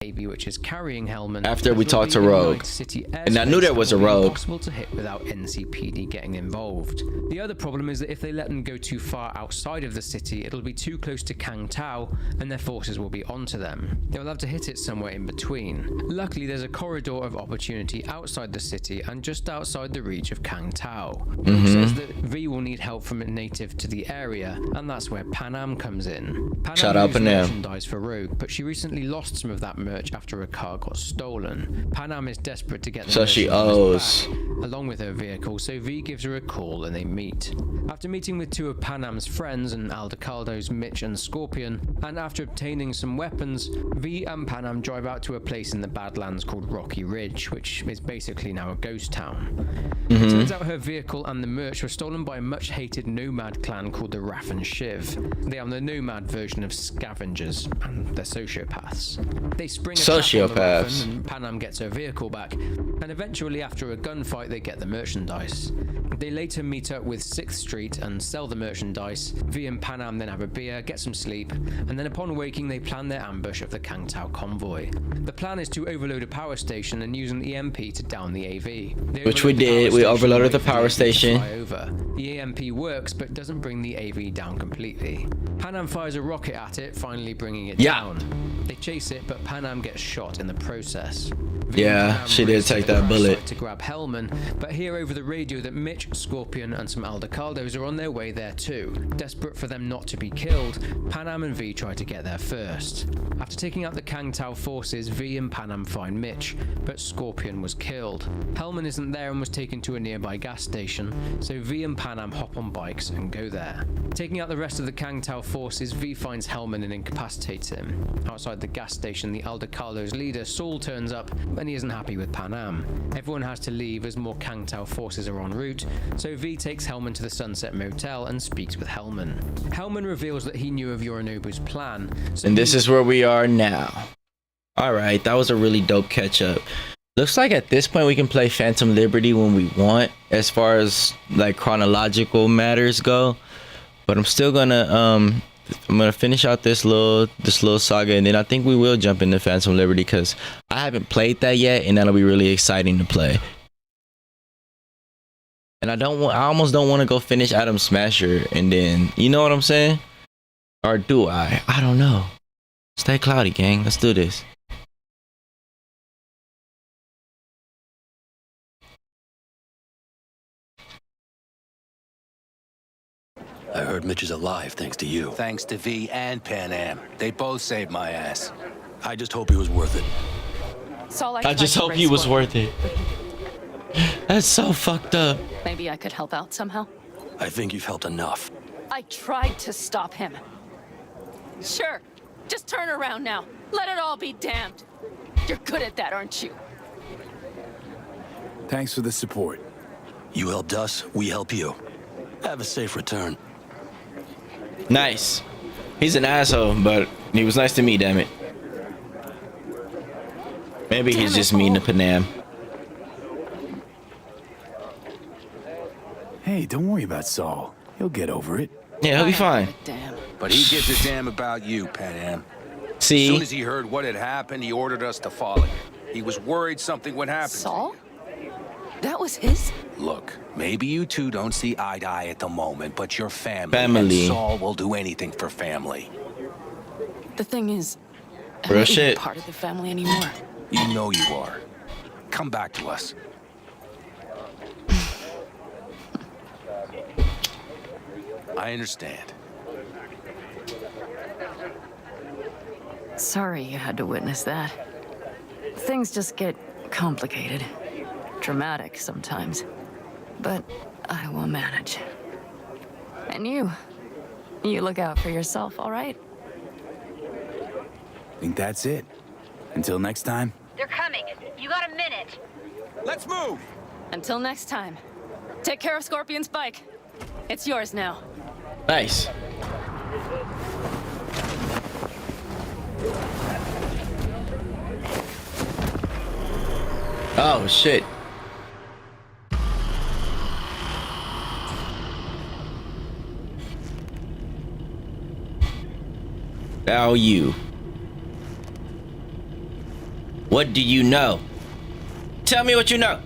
AV which is carrying Hellman. After we as will talked to be in Rogue. Night City And I knew there airspace was that a will be Rogue. impossible to hit without NCPD getting involved. The other problem is that if they let them go too far outside of the city, it'll be too close to Kang Tao and their forces will be onto them. They'll have to hit it somewhere in between. Luckily, there's a corridor of opportunity outside the city and just outside the reach of Kang Tao. Rogue says that V will need help from a native to the area, and that's where Panam comes in. Panam Shout out moves Panam. merchandise for Rogue, but she recently lost some of that merch after a car got stolen. Panam is desperate to get the So she merchandise owes. back, along with her vehicle, so V gives her a call and they meet. After meeting with two of Panam's friends and Aldecaldo's Mitch and Scorpion, and after obtaining some weapons, V and Panam drive out to a place in the Badlands called Rocky Ridge, which is basically now a ghost town. It turns out her vehicle and the merch were stolen by a much hated nomad clan called the Raffen Shiv. They are the nomad version of scavengers, and they're sociopaths. They spring a trap on the Sociopaths. Raffen, and Panam gets her vehicle back, and eventually after a gunfight they get the merchandise. They later meet up with 6th Street and sell the merchandise. V and Panam then have a beer, get some sleep, and then upon waking they plan their ambush of the Kang Tao convoy. The plan is to overload a power station and use an EMP to down the AV. They Which we overload the did. power We station overloaded and the wait for power AV to station. fly over. The EMP works but doesn't bring the AV down completely. Panam fires a rocket at it, finally bringing it Yeah. down. They chase it, but Panam gets shot in the process. Yeah, she did take that bullet. To grab Hellman, but hear over the radio that Mitch, Scorpion, and some Aldecaldos are on their way there too. Desperate for them not to be killed, Panam and V try to get there first. After taking out the Kang Tao forces, V and Panam find Mitch, but Scorpion was killed. Hellman isn't there and was taken to a nearby gas station, so V and Panam hop on bikes and go there. Taking out the rest of the Kang Tao forces, V finds Hellman and incapacitates him. Outside the gas station, the Aldecaldos leader, Saul, turns up, and he isn't happy with Panam. Everyone has to leave as more Kang Tao forces are en route, so V takes Hellman to the Sunset Motel and speaks with Hellman. Hellman reveals that he knew of Yorinobu's plan, so And this is where we are now. Alright, that was a really dope catch up. Looks like at this point we can play Phantom Liberty when we want, as far as like chronological matters go. But I'm still gonna I'm gonna finish out this little saga, and then I think we will jump into Phantom Liberty because I haven't played that yet, and that'll be really exciting to play. And I almost don't want to go finish Adam Smasher and then, you know what I'm saying? Or do I? I don't know. Stay cloudy, gang. Let's do this. I heard Mitch is alive thanks to you. Thanks to V and Panam. They both saved my ass. I just hope he was worth it. Saul, I just hope he was worth it. That's so fucked up. Maybe I could help out somehow. I think you've helped enough. I tried to stop him. Sure, just turn around now. Let it all be damned. You're good at that, aren't you? Thanks for the support. You helped us, we help you. Have a safe return. Nice. He's an asshole, but he was nice to me, damn it. Maybe he's just mean to Panam. Hey, don't worry about Saul. He'll get over it. Yeah, he'll be fine. Damn. But he gives a damn about you, Panam. As See? soon as he heard what had happened, he ordered us to follow you. He was worried something would happen. Saul? That was his? Look, maybe you two don't see eye to eye at the moment, but you're family. Family. And Saul will do anything for family. The thing is, I'm Real not even shit. part of the family anymore. You know you are. Come back to us. I understand. Sorry you had to witness that. Things just get complicated. Dramatic sometimes. But I will manage. And you look out for yourself, all right? Think that's it. Until next time. They're coming. You got a minute. Let's move! Until next time. Take care of Scorpion's bike. It's yours now. Nice. Oh, shit. Now you. What do you know? Tell me what you know.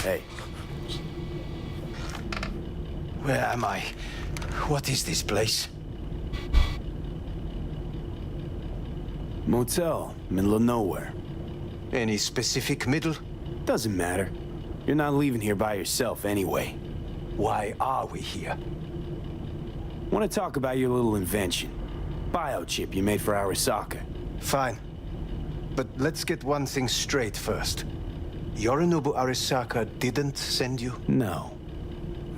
Hey. Where am I? What is this place? Motel, middle of nowhere. Any specific middle? Doesn't matter. You're not leaving here by yourself anyway. Why are we here? Want to talk about your little invention? Biochip you made for Arasaka. Fine. But let's get one thing straight first. Yorinobu Arasaka didn't send you? No.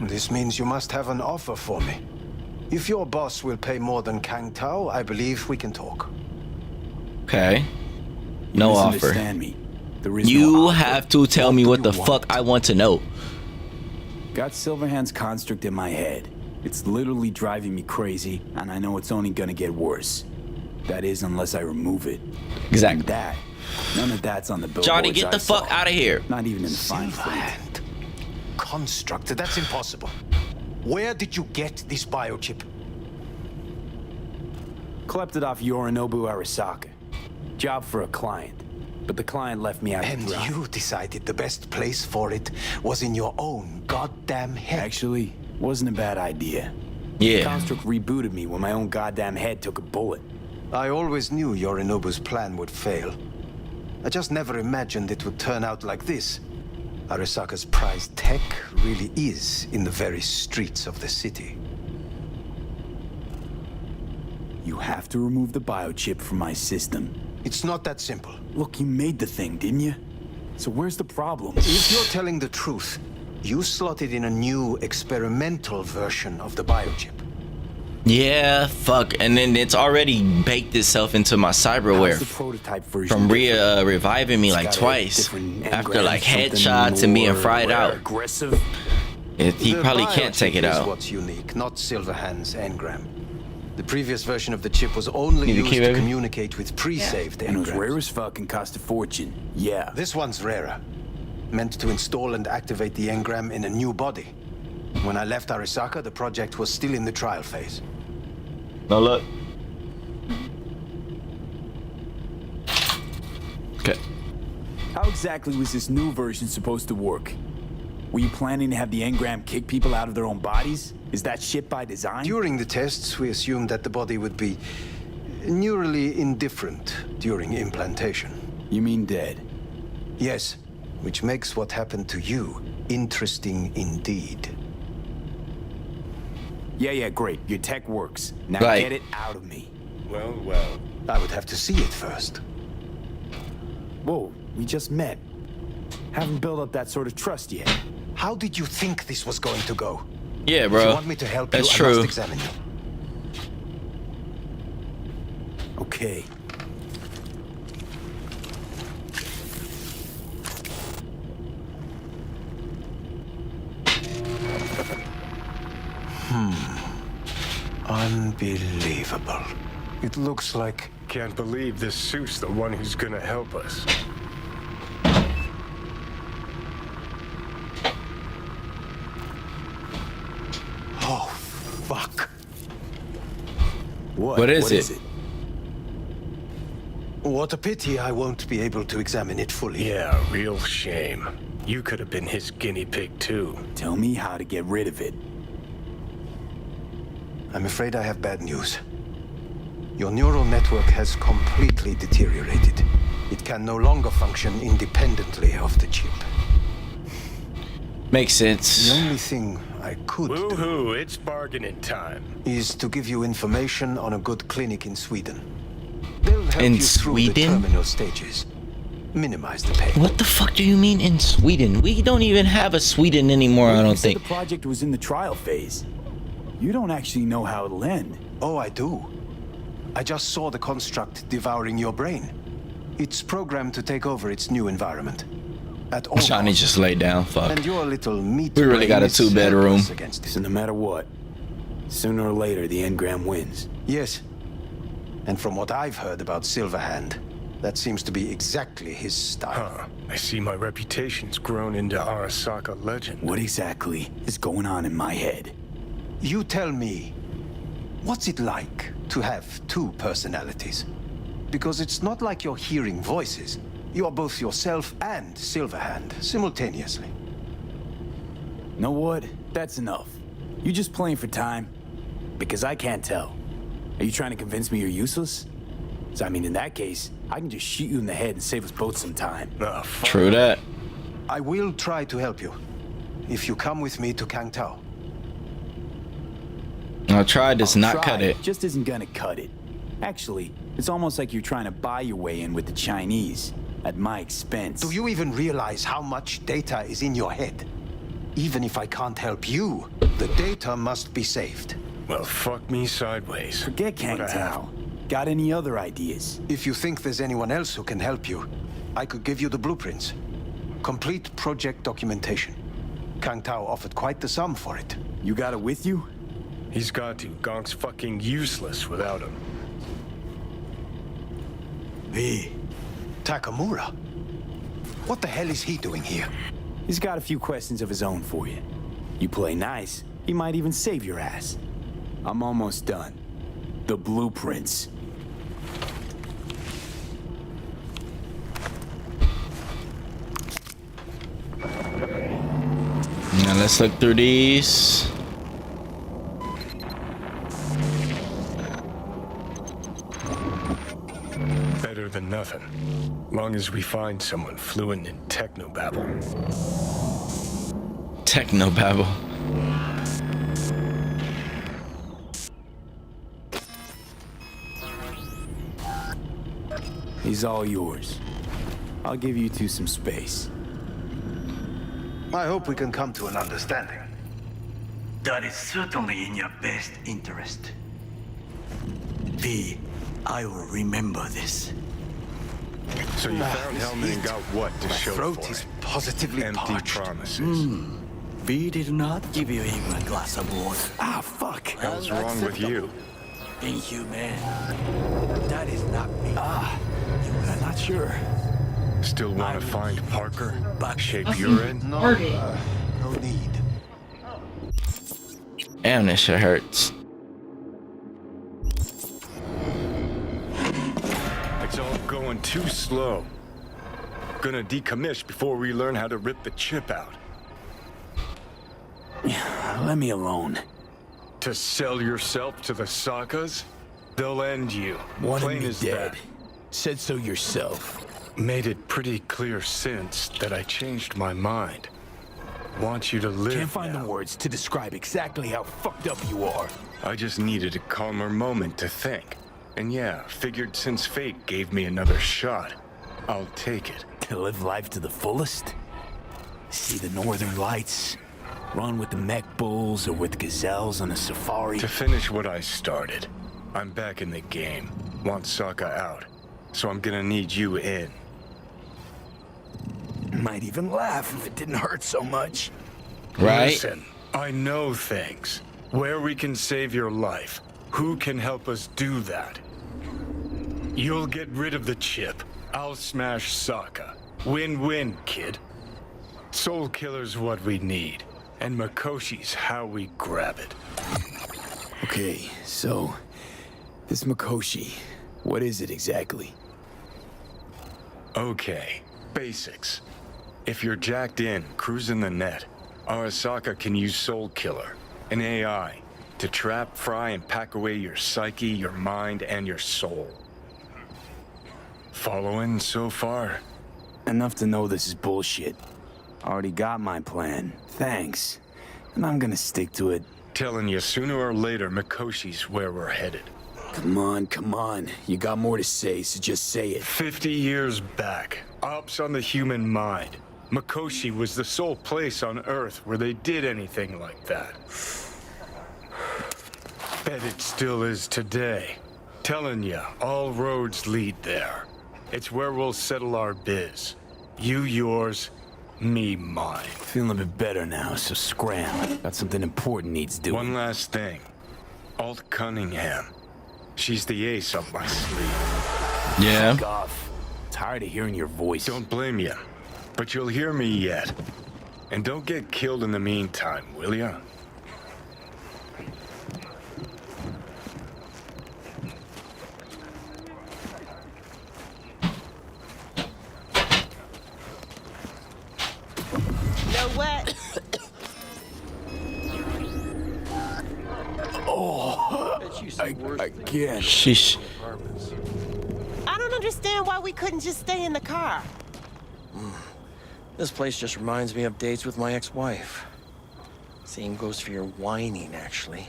This means you must have an offer for me. If your boss will pay more than Kang Tao, I believe we can talk. Okay. No offer. Misunderstand me. There is You no offer. have to tell me what the fuck I want to know. Got Silverhand's construct in my head. It's literally driving me crazy, and I know it's only gonna get worse. That is, unless I remove it. Exactly. And that. None of that's on the billboards. Johnny, get the fuck out of here. Not even in the fine print. Silverhand. Construct, that's impossible. Where did you get this biochip? Klept it off Yorinobu Arasaka. Job for a client. But the client left me out And to dry. you decided the best place for it was in your own goddamn head. Actually, wasn't a bad idea. Yeah. Construct rebooted me when my own goddamn head took a bullet. I always knew Yorinobu's plan would fail. I just never imagined it would turn out like this. Arasaka's prized tech really is in the very streets of the city. You have to remove the biochip from my system. It's not that simple. Look, you made the thing, didn't you? So where's the problem? If you're telling the truth, you slotted in a new experimental version of the biochip. Yeah, fuck. And then it's already baked itself into my cyberware from reviving me like twice after like headshots and being fried out. Aggressive. He probably can't take it Is out. what's unique, not Silverhand's engram. The previous version of the chip was only Need the used key, to baby? communicate with pre-saved And it was engrams. rare as fuck and cost a fortune. Yeah. This one's rarer. Meant to install and activate the engram in a new body. When I left Arasaka, the project was still in the trial phase. No look. Okay. How exactly was this new version supposed to work? Were you planning to have the engram kick people out of their own bodies? Is that shit by design? During the tests, we assumed that the body would be neurally indifferent during implantation. You mean dead? Yes, which makes what happened to you interesting indeed. Yeah, great. Your tech works. Now Right. get it out of me. Well. I would have to see it first. Whoa, we just met. Haven't built up that sort of trust yet. How did you think this was going to go? Yeah, If you bro. want me to help That's you, I true. must examine you. Okay. Unbelievable. It looks like... Can't believe this suit's the one who's gonna help us. Oh, fuck. What is it? What a pity I won't be able to examine it fully. Yeah, real shame. You could have been his guinea pig too. Tell me how to get rid of it. I'm afraid I have bad news. Your neural network has completely deteriorated. It can no longer function independently of the chip. Makes sense. The only thing I could do Woo-hoo, it's bargaining time. is to give you information on a good clinic in Sweden. They'll help In you through the Sweden? terminal stages. Minimize the pain. What the fuck do you mean in Sweden? We don't even have a Sweden anymore, I You don't said think. the project was in the trial phase. You don't actually know how it'll end. Oh, I do. I just saw the construct devouring your brain. It's programmed to take over its new environment. At all Johnny costs. just laid down, fuck. And your little meat We really got a brain is 2-bedroom. helpless against it. So no matter what, sooner or later the engram wins. Yes. And from what I've heard about Silverhand, that seems to be exactly his style. Huh. I see my reputation's grown into Arasaka legend. What exactly is going on in my head? You tell me, what's it like to have two personalities? Because it's not like you're hearing voices. You are both yourself and Silverhand, simultaneously. Know what? That's enough. You just playing for time? Because I can't tell. Are you trying to convince me you're useless? So, I mean, in that case, I can just shoot you in the head and save us both some time. True that. I will try to help you, if you come with me to Kangtao. I'll try this, not cut it. Just isn't gonna cut it. Actually, it's almost like you're trying to buy your way in with the Chinese, at my expense. Do you even realize how much data is in your head? Even if I can't help you, the data must be saved. Well, fuck me sideways. Forget Kangtao. Got any other ideas? If you think there's anyone else who can help you, I could give you the blueprints. Complete project documentation. Kangtao offered quite the sum for it. You got it with you? He's got to. Gonk's fucking useless without him. Takamura? What the hell is he doing here? He's got a few questions of his own for you. You play nice, he might even save your ass. I'm almost done. The blueprints. Now let's look through these. Better than nothing. Long as we find someone fluent in technobabble. Technobabble. He's all yours. I'll give you two some space. I hope we can come to an understanding. That is certainly in your best interest. V, I will remember this. So you found Hellman and got what to show throat for is it? positively Empty parched. promises. V did not give you even a glass of water. Ah, fuck. What's wrong with you? Inhumane. That is not me. I'm not sure. Still want to find Parker? But Shape you're in? No, no need. Damn, this shit hurts. It's all going too slow. Gonna decommission before we learn how to rip the chip out. Let me alone. To sell yourself to the Sakas? They'll end you. Wanted Plain me as dead. that. Said so yourself. Made it pretty clear since that I changed my mind. Want you to live Can't find now. the words to describe exactly how fucked up you are. I just needed a calmer moment to think. And yeah, figured since fate gave me another shot, I'll take it. To live life to the fullest? See the northern lights? Run with the mech bulls or with gazelles on a safari? To finish what I started, I'm back in the game. Want Sokka out, so I'm gonna need you in. Might even laugh if it didn't hurt so much. Right? Listen, I know things. Where we can save your life. Who can help us do that? You'll get rid of the chip. I'll smash Sokka. Win-win, kid. Soul Killer's what we need. And Makoshi's how we grab it. Okay, so... this Makoshi, what is it exactly? Okay, basics. If you're jacked in, cruising the net, Arasaka can use Soul Killer, an AI, to trap, fry, and pack away your psyche, your mind, and your soul. Following so far? Enough to know this is bullshit. Already got my plan. Thanks. And I'm gonna stick to it. Telling you, sooner or later, Makoshi's where we're headed. Come on, come on. You got more to say, so just say it. 50 years back, ops on the human mind. Makoshi was the sole place on Earth where they did anything like that. Bet it still is today. Telling ya, all roads lead there. It's where we'll settle our biz. You yours, me mine. Feeling a bit better now, so scram. Got something important needs doing. One last thing. Alt Cunningham. She's the ace up my sleeve. Yeah. Fuck off. Tired of hearing your voice. Don't blame you, but you'll hear me yet. And don't get killed in the meantime, will ya? I can't. Sheesh. I don't understand why we couldn't just stay in the car. This place just reminds me of dates with my ex-wife. Same goes for your whining, actually.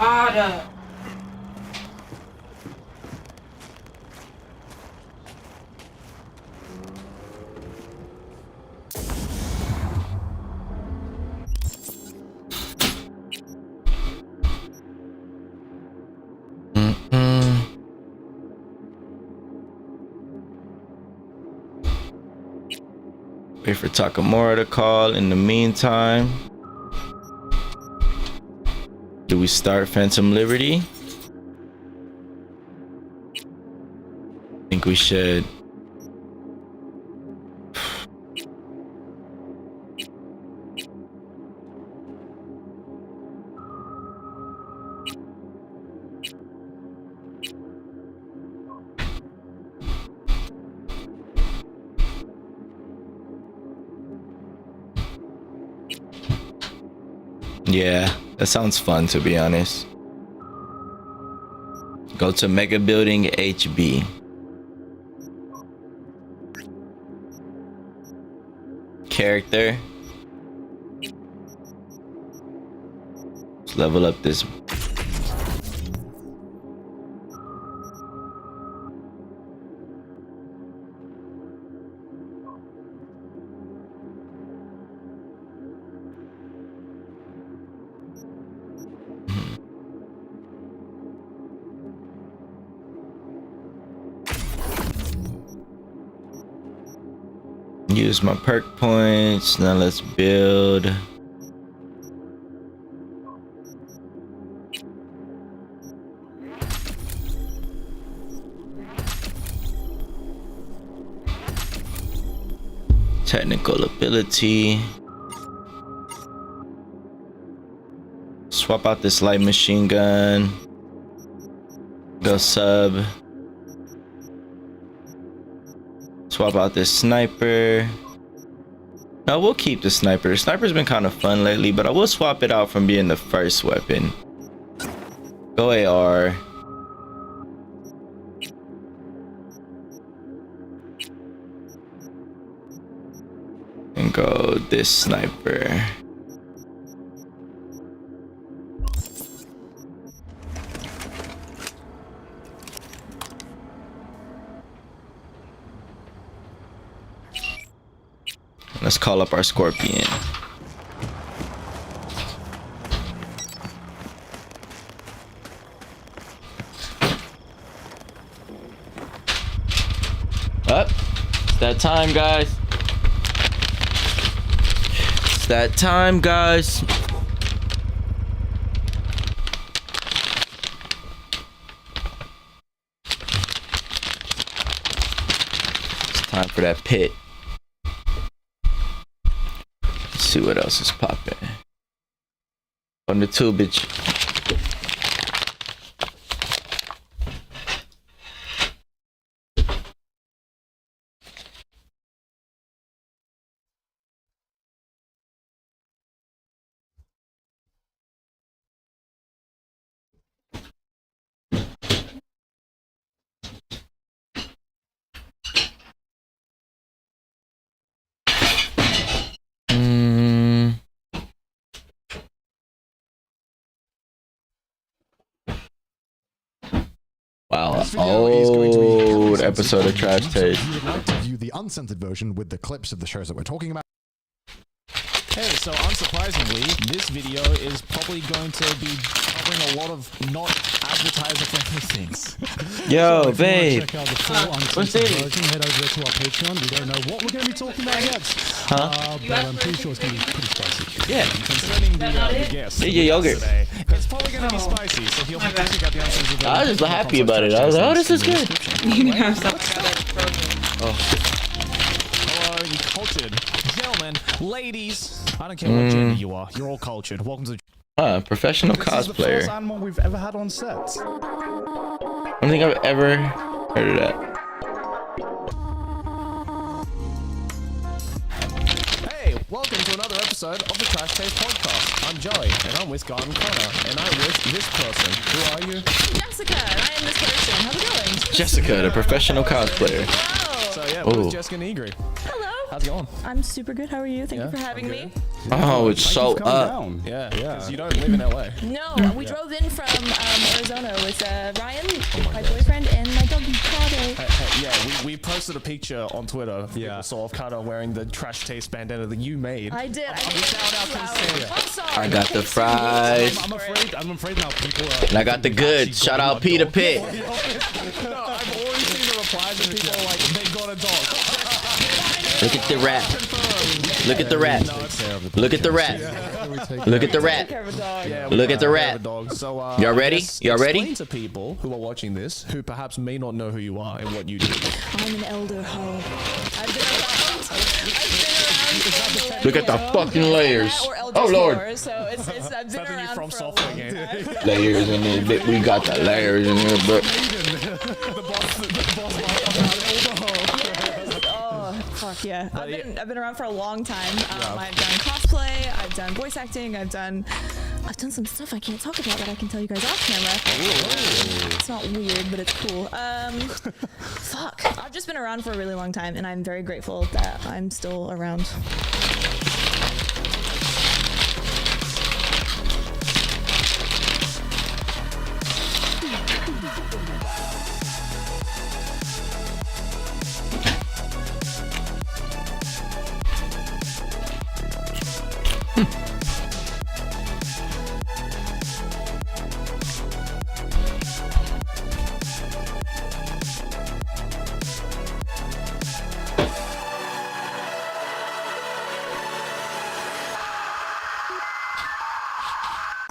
Ada. Wait for Takamura to call. In the meantime, do we start Phantom Liberty? I think we should. Yeah, that sounds fun, to be honest. Go to Mega Building HB. Character. Let's level up this. Use my perk points. Now let's build. Technical ability. Swap out this light machine gun. Go sub. Swap out this sniper. No, we'll keep the sniper. The sniper's been kind of fun lately, but I will swap it out from being the first weapon. Go AR. And go this sniper. Let's call up our Scorpion. Up. It's that time, guys. It's that time, guys. It's time for that pit. See what else is popping on the tubage. Wow, old episode of Trash Taste. If you would like to view the uncensored version with the clips of the shows that we're talking about. Hey, so unsurprisingly, this video is probably going to be covering a lot of not advertiser-friendly things. Yo, so if babe. you want to check out the full uncensored version, head over to our Patreon. We don't know what we're going to be talking about yet, but I'm pretty sure it's going to be pretty spicy. Yeah. Concerning the guest. Eat your yogurt. Today, it's probably going to be spicy, so feel free to check out the uncensored version. I was just happy about it. I was like, oh, this is good. You can have something. Hello, you cultured gentlemen, ladies. I don't care what gender you are. You're all cultured. Welcome to the... Professional This is the cosplayer. first animal we've ever had on set. I don't think I've ever heard of that. Hey, welcome to another episode of the Crash Taste Podcast. I'm Joey, and I'm with Garden Connor, and I'm with this person. Who are you? Jessica, and I am this person. How's it going? Jessica, the professional cosplayer. So yeah, we're Ooh. with Jessica Negri. Hello. How's it going? I'm super good. How are you? Thank you for having me. Oh, it's so up. Yeah, because you don't live in LA. No, we drove in from Arizona with Ryan, my boyfriend, and my doggy Carter. Yeah, we posted a picture on Twitter. Yeah, saw of Carter wearing the Trash Taste bandana that you made. I did. I got the fries. I'm afraid now people are. And I got the goods. Shout out Peter Pitt. No, I've already seen the replies and people are like, they got a dog. Look at the rat. Look at the rat. Look at the rat. Look at the rat. Look at the rat. So, y'all ready? Y'all ready? Explain to people who are watching this, who perhaps may not know who you are and what you do. I'm an elder hoe. I've been around. Look at the fucking layers. Oh Lord. So it's I've been around from for a long software time. Layers in there. We got the layers in there, but. Fuck yeah. I've been around for a long time. I've done cosplay, I've done voice acting, I've done some stuff I can't talk about that I can tell you guys off camera. It's not weird, but it's cool. Fuck. I've just been around for a really long time, and I'm very grateful that I'm still around.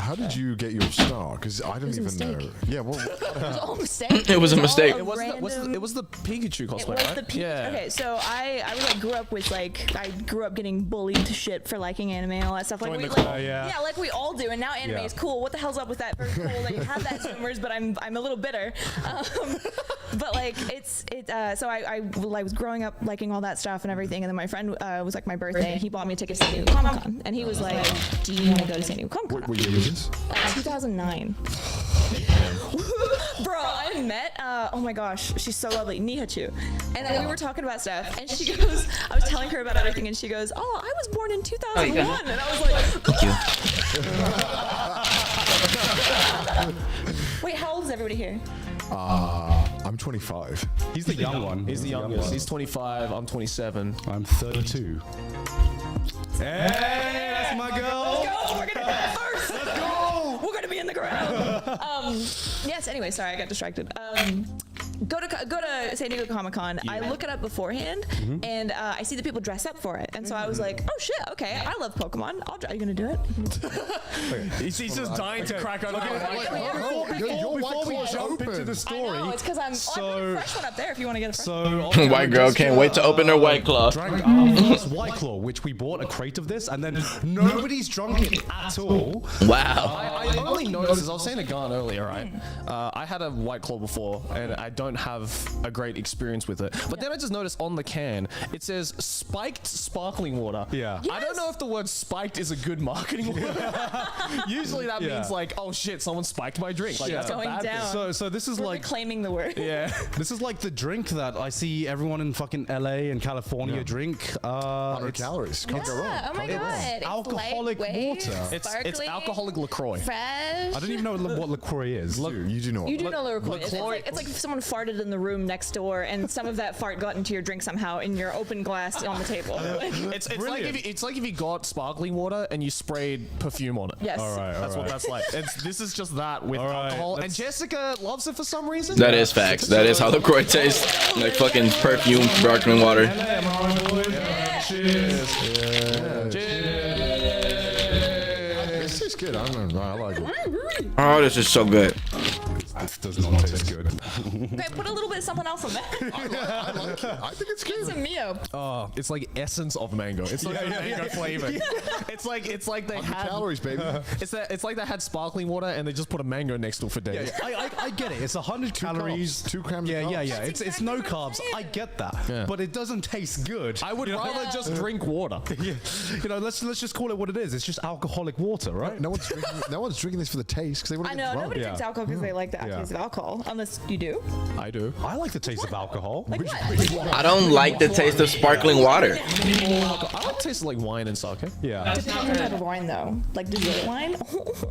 How did you get your star? Because I don't even know. Yeah, well, It was all a mistake. It was a mistake. It was the Pikachu cosplay, It was right? the Pikachu. Okay, so I grew up with I grew up getting bullied to shit for liking anime and all that stuff. Like like we all do. And now anime is cool. What the hell's up with that? Very cool that you have that, Zoomers. But I'm a little bitter. But like so I was growing up liking all that stuff and everything. And then my friend was like my birthday, and he bought me a ticket to San Diego Comic Con. And he was like, "Do you want to go to San Diego Comic Con?" what year was this? 2009. Bro, I met, oh my gosh, she's so lovely, Nihachu. And then we were talking about stuff, and she goes, I was telling her about everything, and she goes, oh, I was born in 2001. And I was like, wait, how old is everybody here? I'm 25. He's the young one. He's the youngest. He's 25. I'm 27. I'm 32. Hey, that's my girl. Let's go. We're gonna go first. Let's go. We're gonna be in the ground. Yes. Anyway, sorry, I got distracted. Go to San Diego Comic Con. I look it up beforehand, and I see the people dress up for it, and so I was like, oh shit, okay, I love Pokemon. Are you gonna do it? He's just dying to crack on. Before we jump into the story, I know, it's because I'm a fresh one up there. If you want to get a fresh so White girl can't wait to open her White Claw. drank our first White Claw, which we bought a crate of this, and then nobody's drunk it at all. Wow. I only noticed, as I was saying to Garn earlier, right? I had a White Claw before, and I don't have a great experience with it. But then I just noticed on the can, it says spiked sparkling water. Yeah. I don't know if the word spiked is a good marketing word. Usually that means like, oh shit, someone spiked my drink. Like, that's a going bad down. thing. So this is We're like reclaiming the word. Yeah. this is like the drink that I see everyone in fucking LA and California drink. 100 calories. Can't go wrong. Oh my god. Alcoholic water. It's alcoholic LaCroix. Fresh. I don't even know what LaCroix is. You do know. You do know LaCroix. It's like if someone farted in the room next door, and some of that fart got into your drink somehow in your open glass on the table. It's like if you got sparkling water and you sprayed perfume on it. Yes. That's what that's like. This is just that with alcohol. And Jessica loves it for some reason. That is facts. That is how LaCroix tastes. Like fucking perfume, sparkling water. Cheers. This is good. I like it. Oh, this is so good. That does not taste good. Okay, put a little bit of something else in there. I like it. I think it's good. Get some Mio. Oh, it's like essence of mango. It's like mango flavor. It's like they had calories, baby. It's like they had sparkling water and they just put a mango next to it for days. I get it. It's 100 calories. 2 grams. Yeah. It's no carbs. I get that. But it doesn't taste good. I would rather just drink water. Let's just call it what it is. It's just alcoholic water, right? No one's drinking this for the taste because they want I to know, get drunk. nobody drinks alcohol because they like the taste of alcohol. Unless you do. I do. I like the taste of alcohol. Like what? I don't like the taste of sparkling water. I like taste like wine and sake. Yeah. Depends on the type of wine though. Like dessert wine.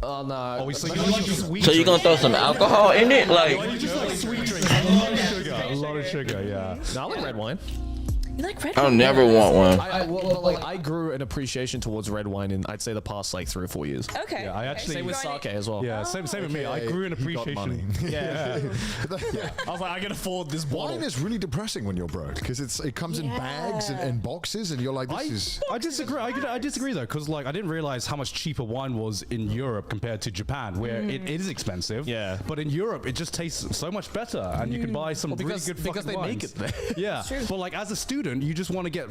Oh no. Oh, so you like sweet. So you gonna throw some alcohol in it? Like, You just like sweet drinks. A lot of sugar. Yeah. No, I like red wine. You like red I'll wine? never want one. I grew an appreciation towards red wine in I'd say the past like 3 or 4 years. Okay. Yeah, I actually. Same with sake as well. Yeah, same with me. I grew an appreciation. Yeah. I was like, I can afford this bottle. Wine is really depressing when you're broke because it comes in bags and boxes, and you're like, this is. I disagree. I disagree though, because like I didn't realize how much cheaper wine was in Europe compared to Japan, where it is expensive. Yeah. But in Europe, it just tastes so much better, and you can buy some really good because fucking they wines. make it there. Yeah. But like as a student, you just want to get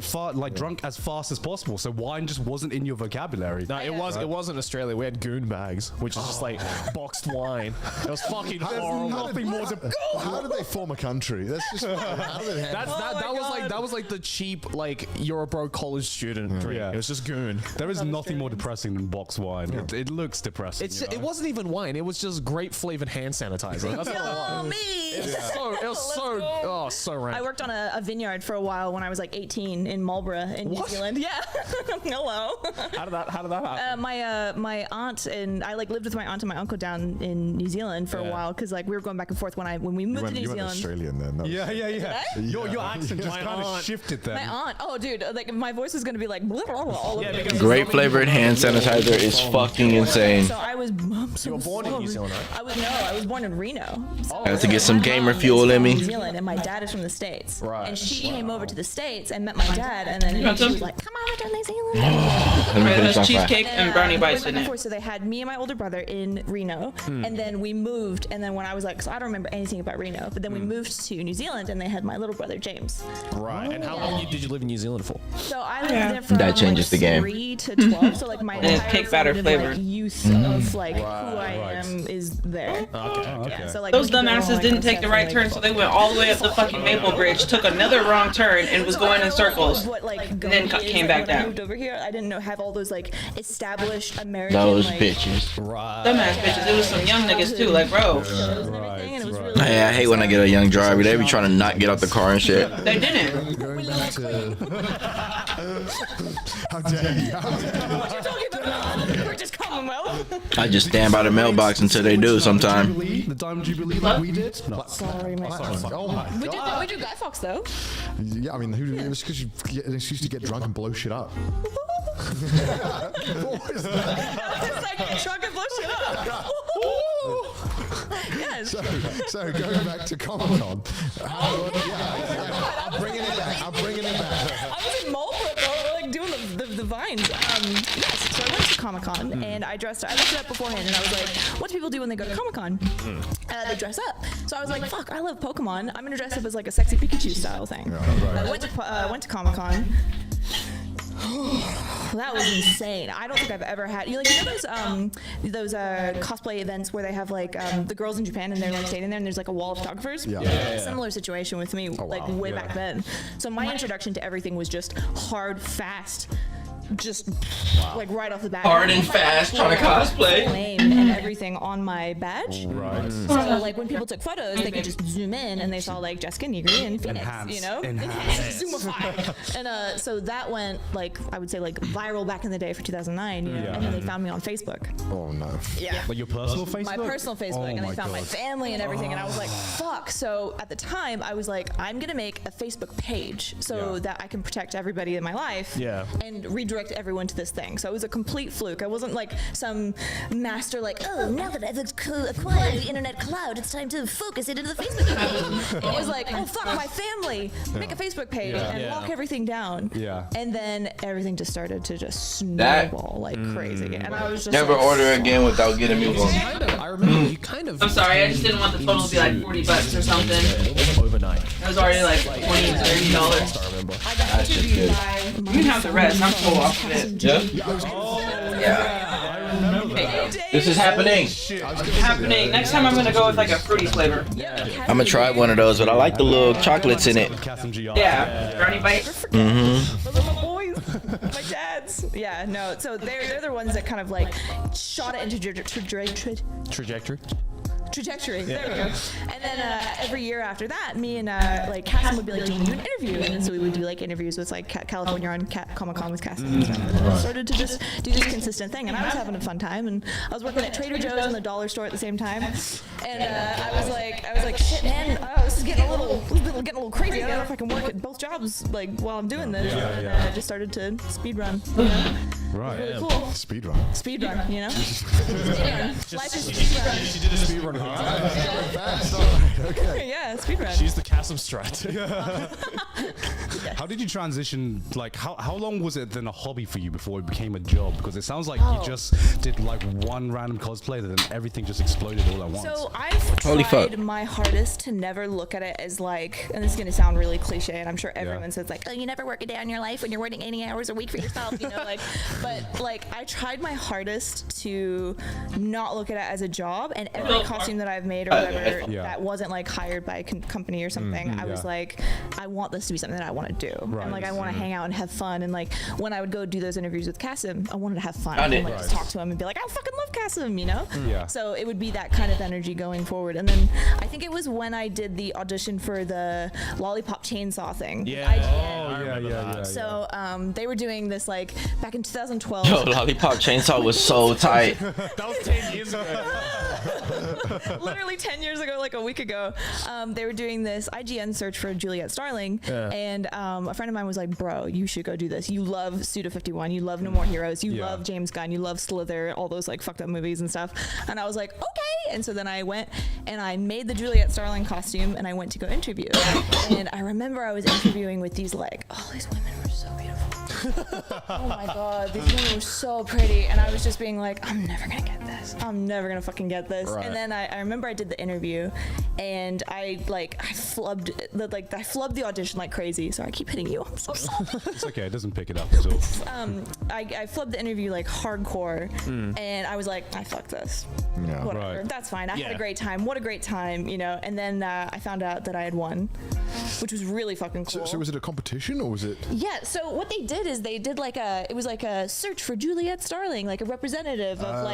drunk as fast as possible. So wine just wasn't in your vocabulary. No, it was in Australia. We had goon bags, which is just like boxed wine. It was fucking horrible. How did they form a country? That's just. That was like the cheap like you're a broke college student drink. Yeah. It was just goon. There is nothing more depressing than boxed wine. It looks depressing. It wasn't even wine. It was just grape flavored hand sanitizer. That's what it was. Me. It was so rank. I worked on a vineyard for a while when I was like 18 in Marlborough in New Zealand. Yeah. Hello. How did that happen? My aunt and I like lived with my aunt and my uncle down in New Zealand for a while because like we were going back and forth when we moved to New Zealand. Australian then. Yeah. Your accent just kind of shifted then. My aunt. Oh, dude, like my voice is gonna be like blah, blah, blah, all over. Grape flavored hand sanitizer is fucking insane. So I was. You were born in New Zealand, right? I was born in Reno. I had to get some gamer fuel in me. New Zealand, and my dad is from the States. Right. And she came over to the States and met my dad, and then she was like, "Come over to New Zealand." Let me finish There's my cheesecake fry. and brownie bites in it. Before, so they had me and my older brother in Reno, and then we moved. And then when I was like, so I don't remember anything about Reno, but then we moved to New Zealand, and they had my little brother James. Right. And how long did you live in New Zealand for? So I lived there from That changes the game. 3 to 12. So like my it's entire cake batter formative, flavored. like, youth of like who I am is there. Okay. Yeah, so like Those we could go on, dumbasses like, didn't take the right turn, so they went all the way up the fucking Maple Bridge, took another wrong turn, and was going in circles. What, like, And then came back when I down. moved over here, I didn't have all those like established American. Those like, bitches. Right. Dumbass bitches. It was some young niggas too, like bro. Hey, I hate when I get a young driver. They be trying to not get out the car and shit. They didn't. Going back to. How dare you? What you talking about? We're just Commonwealth. I just stand by the mailbox until they do sometime. The Diamond Jubilee like we did? No. Sorry, my Oh my We god. do Guy Fawkes though. Yeah, I mean, it was because you get an excuse to get drunk and blow shit up. What was that? Just like get drunk and blow shit up. Yes. So going back to Comic-Con. I'm bringing it back. I was in Marlborough though, like doing the vines. Yes. So I went to Comic-Con and I dressed up. I looked it up beforehand and I was like, what do people do when they go to Comic-Con? They dress up. So I was like, fuck, I love Pokemon. I'm gonna dress up as like a sexy Pikachu style thing. I went to Comic-Con. That was insane. I don't think I've ever had. You know those cosplay events where they have like the girls in Japan and they're like standing there and there's like a wall of photographers. Yeah. Similar situation with me, way back then. So my introduction to everything was just hard, fast. Just like right off the bat, Hard and fast, trying to cosplay. Name and everything on my badge. Right. So like when people took photos, they could just zoom in and they saw like Jessica Negri and Phoenix, you know, zoomify. And so that went like I would say like viral back in the day for 2009, you know, and then they found me on Facebook. Oh no. Yeah. Like your personal Facebook? My personal Facebook, and they found my family and everything, and I was like, fuck. So at the time, I was like, I'm gonna make a Facebook page so that I can protect everybody in my life. Yeah. And redraw redirect everyone to this thing. So it was a complete fluke. I wasn't like some master like, oh, now that I've acquired the internet cloud, it's time to focus it into the Facebook page. It was like, oh fuck, my family, make a Facebook page and lock everything down. Yeah. And then everything just started to just snowball like crazy. And I was just Never like, order again without getting me one. I remember you kind of. I'm sorry, I just didn't want the total to be like $40 or something. Overnight. It was already like $20, $30. That's just good. You can have the rest. I'm full off of it. Yeah. Yeah. This is happening. Happening. Next time I'm gonna go with like a fruity flavor. I'm gonna try one of those, but I like the little chocolates in it. Yeah. Brownie bite. Mm-hmm. little boys, my dad's. Yeah, no. So they're the ones that kind of like shot it into Trajectory. trajectory. There we go. And then every year after that, me and like Cassim would be like, do you want to do an interview? And then so we would do like interviews with like California on Comic-Con with Cassim. And then I started to just do this consistent thing, and I was having a fun time. And I was working at Trader Joe's and the dollar store at the same time. And I was like, shit, man, this is getting a little crazy. I don't know if I can work at both jobs like while I'm doing this. And I just started to speed run. You know? Right. Really cool. Speed run. Speed run, you know? Life is speed run. She did a speed run. Okay. Yeah, speed run. She's the Cassim Strat. How did you transition? Like, how long was it then a hobby for you before it became a job? Because it sounds like you just did like one random cosplay, and then everything just exploded all at once. So I've tried my hardest to never look at it as like, and this is gonna sound really cliche, and I'm sure everyone says like, oh, you never work a day in your life when you're working 80 hours a week for yourself, you know, like. But like, I tried my hardest to not look at it as a job, and every costume that I've made or whatever that wasn't like hired by a company or something, I was like, I want this to be something that I want to do. And like, I want to hang out and have fun. And like, when I would go do those interviews with Cassim, I wanted to have fun. And like, just talk to him and be like, I fucking love Cassim, you know? So it would be that kind of energy going forward. And then I think it was when I did the audition for the Lollipop Chainsaw thing. So they were doing this like back in 2012. Yo, Lollipop Chainsaw was so tight. That was 10 years ago. Literally 10 years ago, like a week ago, they were doing this IGN search for Juliet Starling, and a friend of mine was like, bro, you should go do this. You love Suda 51, you love No More Heroes, you love James Gunn, you love Slither, all those like fucked up movies and stuff. And I was like, okay. And so then I went and I made the Juliet Starling costume, and I went to go interview. And I remember I was interviewing with these like, oh, these women were so beautiful. Oh my god, these women were so pretty, and I was just being like, I'm never gonna get this. I'm never gonna fucking get this. And then I remember I did the interview, and I flubbed the audition like crazy. Sorry, I keep hitting you. I'm so sorry. It's okay. It doesn't pick it up at all. I flubbed the interview like hardcore, and I was like, I fucked this. Yeah. Whatever. That's fine. I had a great time. What a great time, you know. And then I found out that I had won, which was really fucking cool. So was it a competition or was it? Yeah. So what they did is they did like it was like a search for Juliet Starling, like a representative of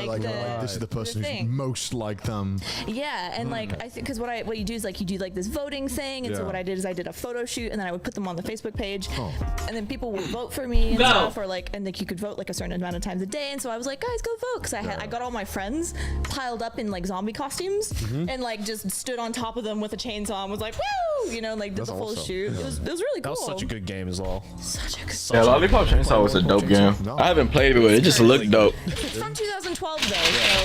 this is the person who's most like them. Yeah, and like I think because what you do is like you do like this voting thing, and so what I did is I did a photo shoot, and then I would put them on the Facebook page, and then people would vote for me and stuff, or like, and like you could vote like a certain amount of times a day, and so I was like, guys, go vote, because I got all my friends piled up in like zombie costumes, and like just stood on top of them with a chainsaw and was like, woo, you know, like did the full shoot. It was really cool. That was such a good game as well. Such a good. Yeah, Lollipop Chainsaw was a dope game. I haven't played it, but it just looked dope. It's from 2012 though,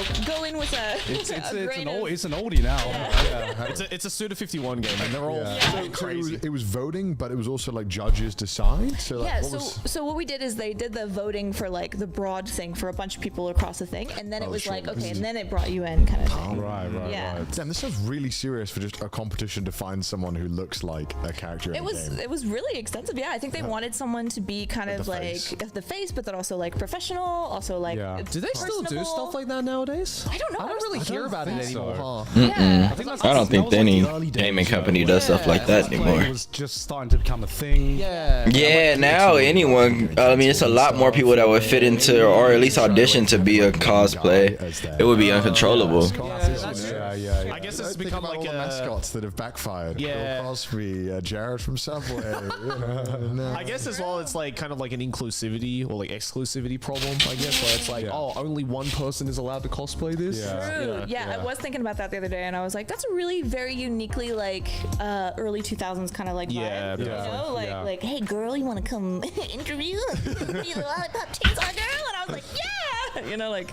so go in with a. It's an oldie now. It's a Suda 51 game, and they're all crazy. So it was voting, but it was also like judges decide. So like, so what we did is they did the voting for like the broad thing for a bunch of people across the thing, and then it was like, okay, and then it brought you in kind of thing. Right. Damn, this sounds really serious for just a competition to find someone who looks like a character in a game. It was really extensive. Yeah, I think they wanted someone to be kind of like the face, but then also like professional, also like. Do they still do stuff like that nowadays? I don't know. I don't really hear about it anymore. I don't think any gaming company does stuff like that anymore. It was just starting to become a thing. Yeah, now anyone. I mean, it's a lot more people that would fit into, or at least audition to be a cosplay. It would be uncontrollable. Yeah. I guess it's Think become about like all the mascots that have backfired. Yeah. Bill Cosby, Jared from Subway. No. I guess as well, it's like kind of like an inclusivity or like exclusivity problem. I guess where it's like, oh, only one person is allowed to cosplay this. True. Yeah, I was thinking about that the other day, and I was like, that's a really very uniquely like early 2000s kind of like vibe. You know, like hey girl, you want to come interview? Be the lollipop chainsaw girl? And I was like, yeah. You know, like,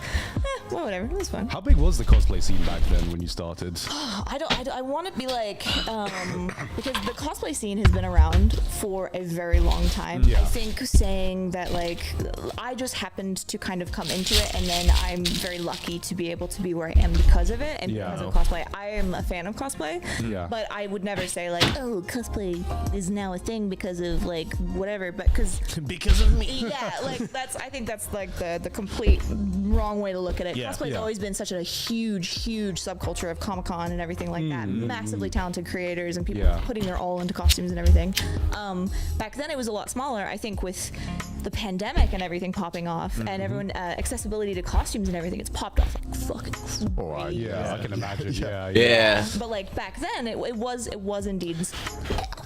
well, whatever. It was fun. How big was the cosplay scene back then when you started? I want to be like, because the cosplay scene has been around for a very long time. Yeah. I think saying that like, I just happened to kind of come into it, and then I'm very lucky to be able to be where I am because of it and because of cosplay. I am a fan of cosplay, but I would never say like, oh, cosplay is now a thing because of like whatever, but because of me. Yeah, like I think that's like the complete wrong way to look at it. Cosplay's always been such a huge subculture of Comic-Con and everything like that. Massively talented creators and people putting their all into costumes and everything. Back then it was a lot smaller. I think with the pandemic and everything popping off and everyone accessibility to costumes and everything, it's popped off like fucking crazy. I can imagine. Yeah. But like back then it was indeed.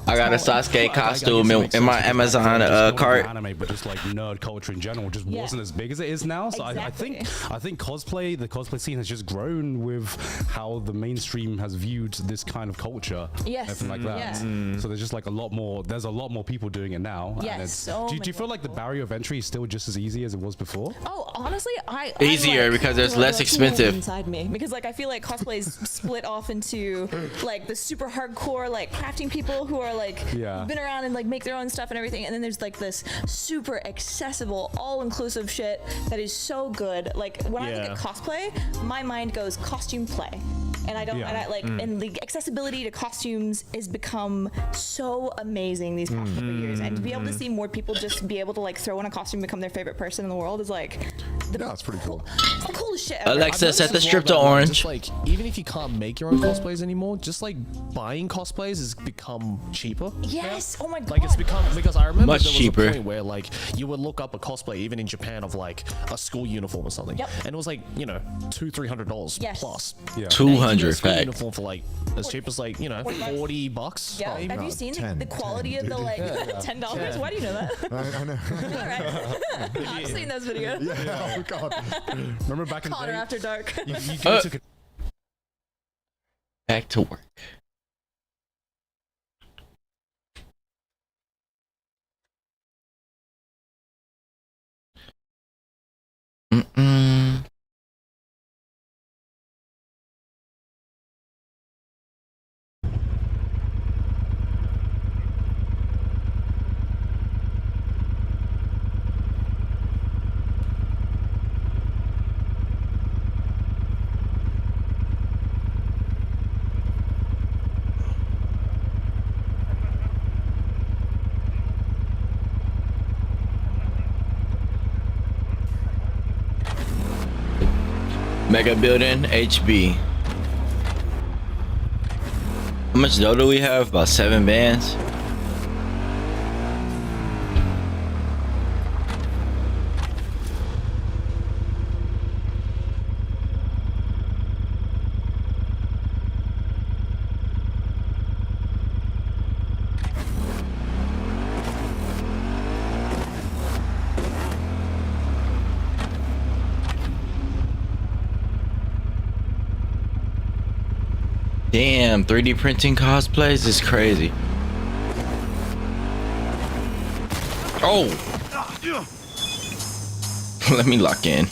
I got a Sasuke costume in my Amazon cart. Anime, but just like nerd culture in general just wasn't as big as it is now. So I think cosplay, the cosplay scene has just grown with how the mainstream has viewed this kind of culture. Yes. Everything like that. So there's just like there's a lot more people doing it now. Yes. And do you feel like the barrier of entry is still just as easy as it was before? Oh, honestly, easier because it's less expensive. Inside me, because like I feel like cosplay is split off into like the super hardcore like crafting people who are like been around and like make their own stuff and everything, and then there's like this super accessible, all-inclusive shit that is so good. Like when I think of cosplay, my mind goes costume play. And I don't, and I like, and the accessibility to costumes has become so amazing these past couple years. And to be able to see more people just be able to like throw on a costume and become their favorite person in the world is like, it's pretty cool. It's the coolest shit ever. Alexa, set the strip to orange. Just like, even if you can't make your own cosplays anymore, just like buying cosplays has become cheaper. Yes. Oh my god. Like it's become, because I remember Much there was cheaper. a point where like you would look up a cosplay even in Japan of like a school uniform or something, and it was like, you know, $200-300 plus. 200 fact. Uniform for like as cheap as like, you know, $40. Yeah. Have you seen the quality of the like $10? Why do you know that? I know. I've seen those videos. Yeah. Oh god. Remember back in the Connor day? After Dark. Back to work. Mega building HB. How much dough do we have? About 7 bands. Damn, 3D printing cosplays is crazy. Oh! Let me lock in.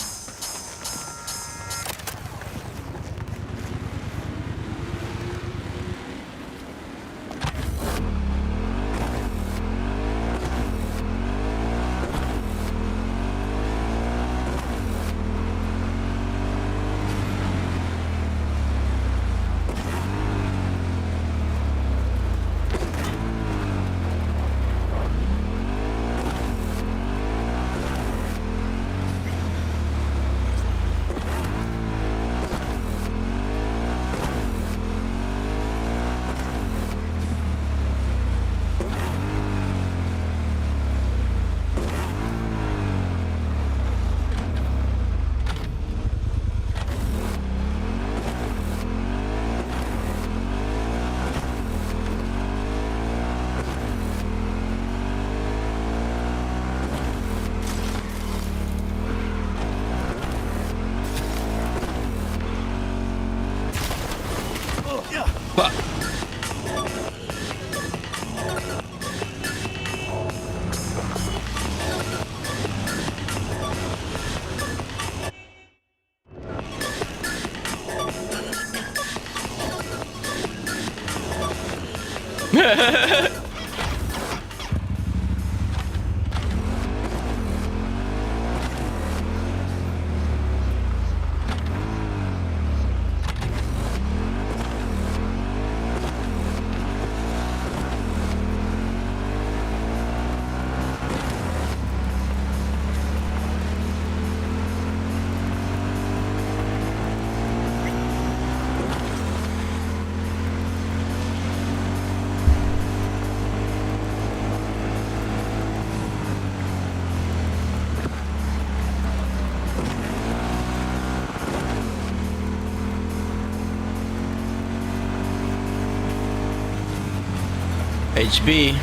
HB,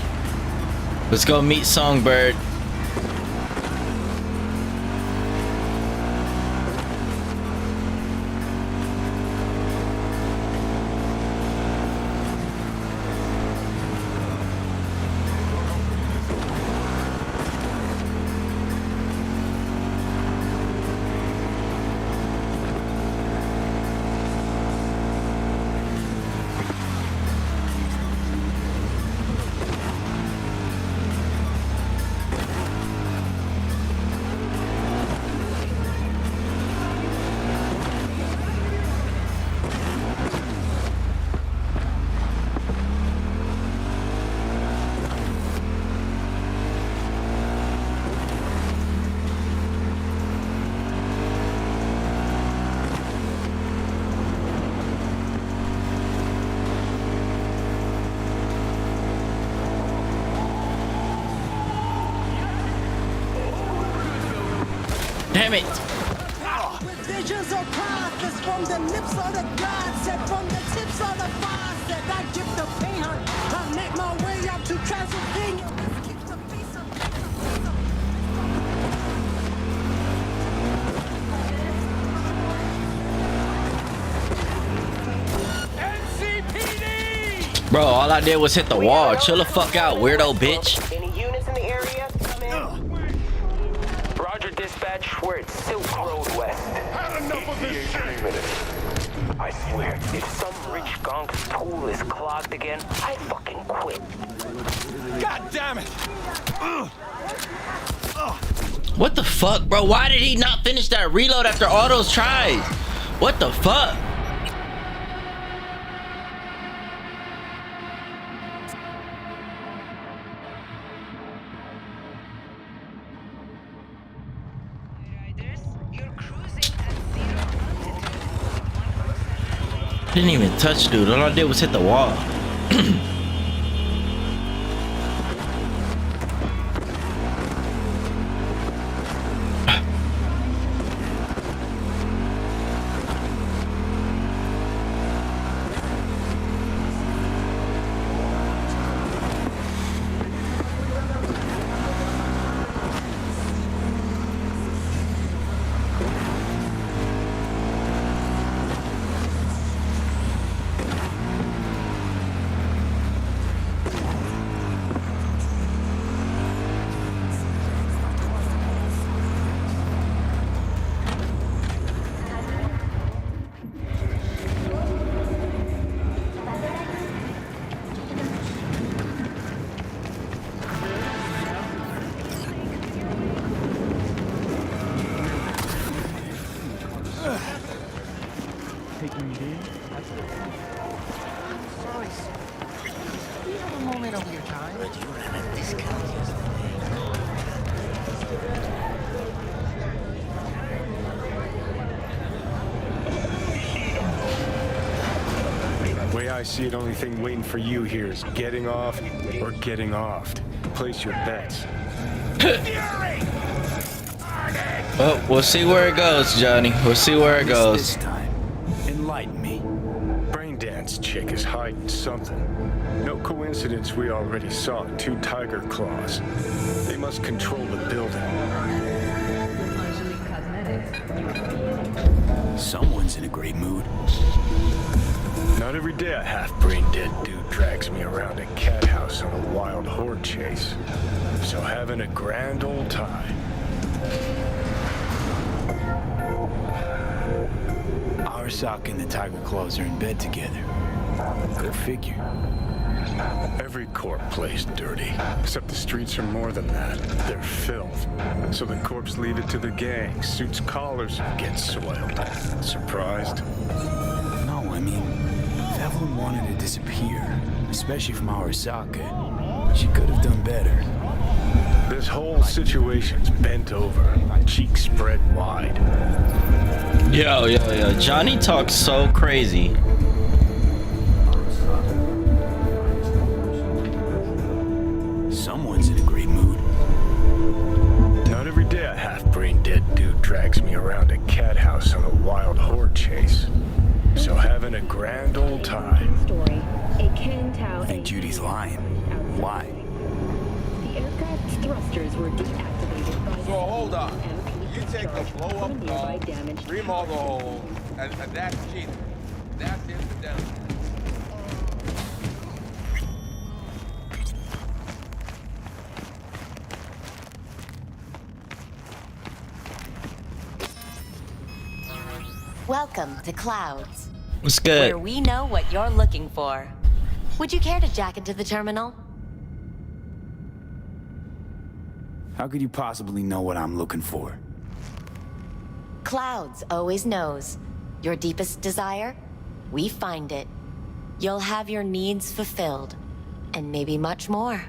let's go meet Songbird. Damn it! With visions of prophets from the lips of the gods, set from the tips of the faucet, I dip the pain hunt. I make my way up to Transylvania. Bro, all I did was hit the wall. Chill the fuck out, weirdo bitch. Any units in the area? Come in. Roger, dispatch. We're at Silk Road West. Had enough of this shit. I swear, if some rich gonk's tool is clogged again, I fucking quit. God damn it! What the fuck, bro? Why did he not finish that reload after all those tries? What the fuck? Didn't even touch dude. All I did was hit the wall. Way I see it, only thing waiting for you here is getting off or getting offed. Place your bets. Well, we'll see where it goes, Johnny. We'll see where it goes. This time, enlighten me. Braindance chick is hiding something. No coincidence we already saw 2 tiger claws. They must control the building. Someone's in a great mood. Not every day a half-brain dead dude drags me around a cat house on a wild horde chase. So having a grand old time. Arasaka and the Tiger Claws are in bed together. Go figure. Every corp plays dirty, except the streets are more than that. They're filth. So the corps leave it to the gang. Suits collars get soiled. Surprised? No, I mean, if Evelyn wanted to disappear, especially from Arasaka, she could have done better. This whole situation's bent over, cheeks spread wide. Yo. Johnny talks so crazy. Someone's in a great mood. Not every day a half-brain dead dude drags me around a cat house on a wild horde chase. So having a grand old time. I think Judy's lying. Why? The aircraft's thrusters were deactivated by... So hold on. You take the blow-up dome, remodel the hole, and that's cheating. That's incidental. Welcome to Clouds. What's good? Where we know what you're looking for. Would you care to jack into the terminal? How could you possibly know what I'm looking for? Clouds always knows. Your deepest desire? We find it. You'll have your needs fulfilled. And maybe much more.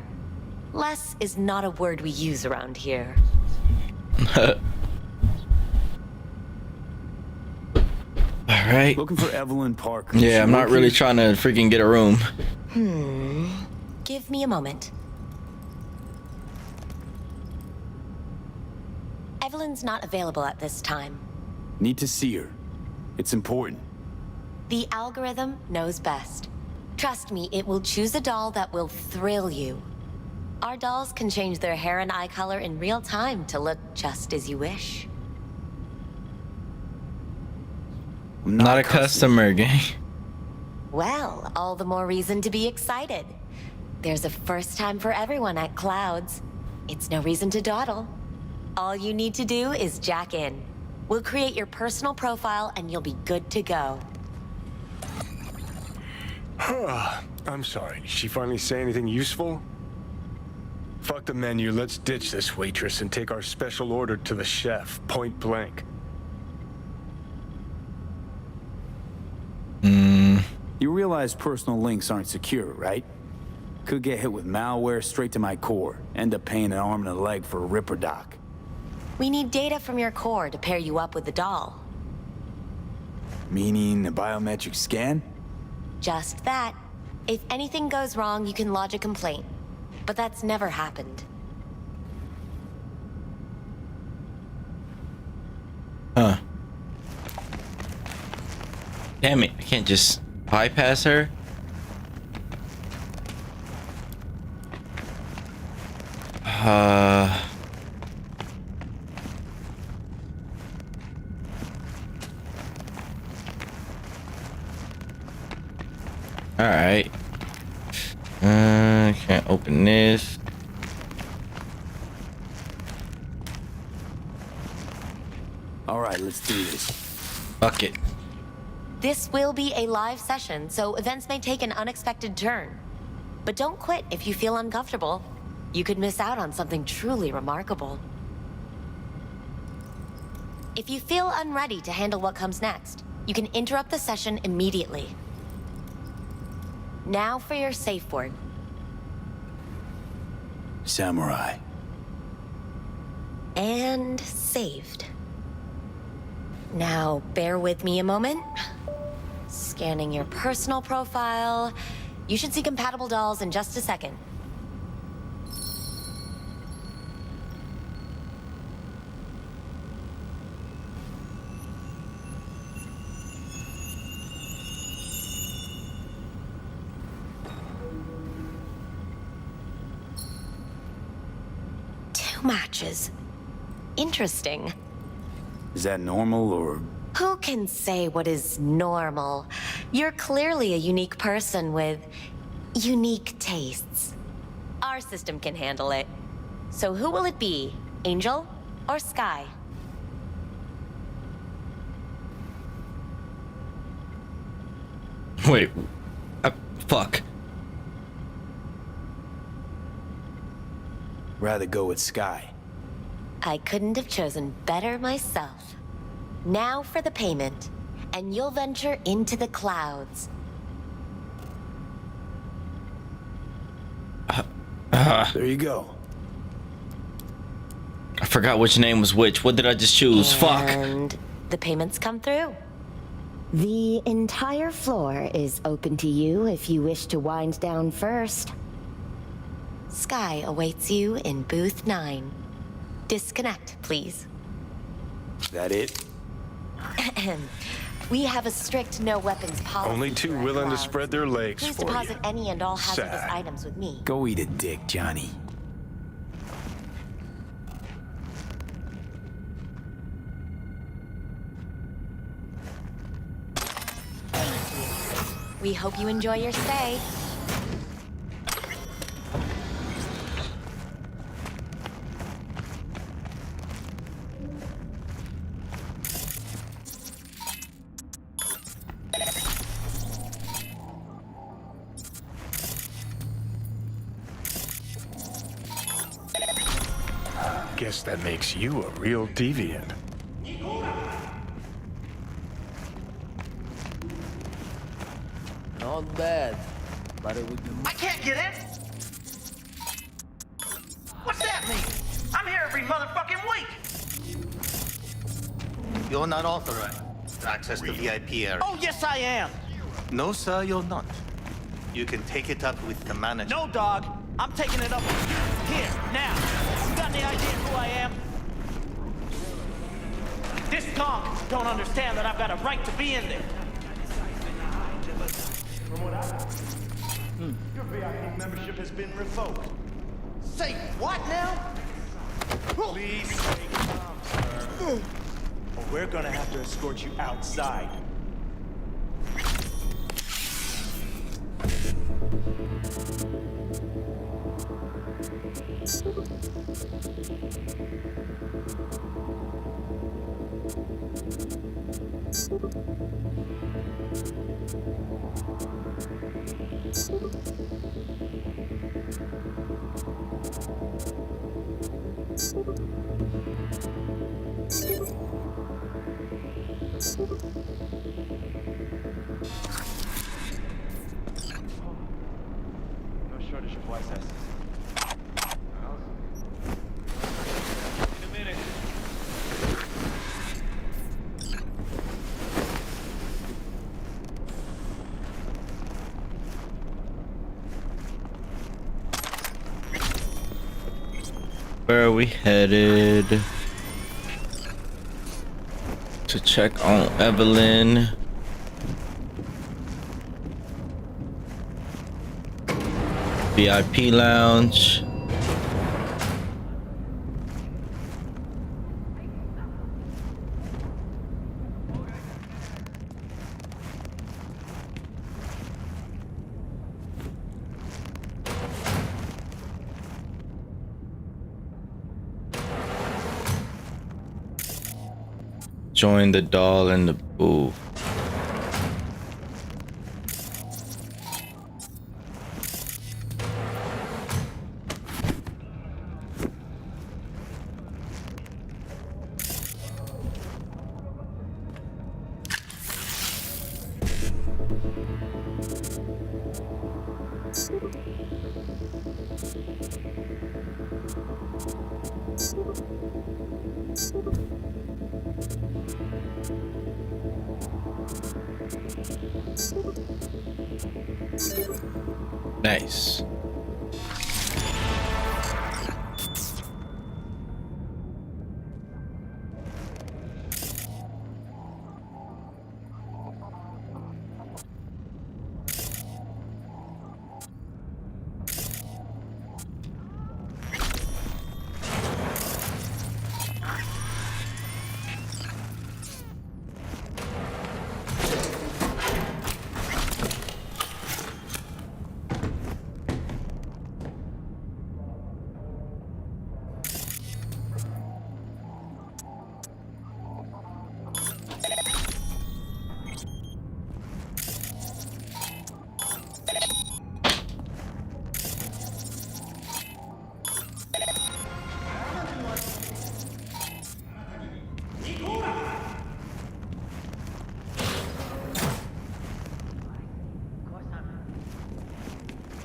Less is not a word we use around here. Alright. Looking for Evelyn Parker. Yeah, I'm not really trying to freaking get a room. Give me a moment. Evelyn's not available at this time. Need to see her. It's important. The algorithm knows best. Trust me, it will choose a doll that will thrill you. Our dolls can change their hair and eye color in real time to look just as you wish. I'm not a customer, gang. Well, all the more reason to be excited. There's a first time for everyone at Clouds. It's no reason to dawdle. All you need to do is jack in. We'll create your personal profile and you'll be good to go. I'm sorry, did she finally say anything useful? Fuck the menu, let's ditch this waitress and take our special order to the chef, point blank. You realize personal links aren't secure, right? Could get hit with malware straight to my core. End up paying an arm and a leg for a Ripper doc. We need data from your core to pair you up with the doll. Meaning a biometric scan? Just that. If anything goes wrong, you can lodge a complaint. But that's never happened. Huh. Damn it, I can't just bypass her. Alright. Can't open this. Alright, let's do this. Fuck it. This will be a live session, so events may take an unexpected turn. But don't quit if you feel uncomfortable. You could miss out on something truly remarkable. If you feel unready to handle what comes next, you can interrupt the session immediately. Now for your safe word. Samurai. And saved. Now, bear with me a moment. Scanning your personal profile. You should see compatible dolls in just a second. Two matches. Interesting. Is that normal or... Who can say what is normal? You're clearly a unique person with unique tastes. Our system can handle it. So who will it be? Angel or Sky? Wait. Fuck. Rather go with Sky. I couldn't have chosen better myself. Now for the payment, and you'll venture into the clouds. There you go. I forgot which name was which. What did I just choose? Fuck. And the payments come through. The entire floor is open to you if you wish to wind down first. Sky awaits you in booth 9. Disconnect, please. That it? We have a strict no weapons policy. Only two willing to spread their legs Please for you. deposit any and all hazardous Sad. items with me. Go eat a dick, Johnny. We hope you enjoy your stay. Guess that makes you a real deviant. Not bad, but it would be. I can't get in. What's that mean? I'm here every motherfucking week. You're not authorized to access the VIP area. Oh, yes, I am. No, sir, you're not. You can take it up with the manager. No, dog. I'm taking it up with you. Here, now. You got any idea who I am? This conk don't understand that I've got a right to be in there. Your VIP membership has been revoked. Say what now? Please stay calm, sir. Or we're gonna have to escort you outside. No shortage of voice access. In a minute. Where are we headed? To check on Evelyn. VIP lounge. Join the doll in the booth. Nice.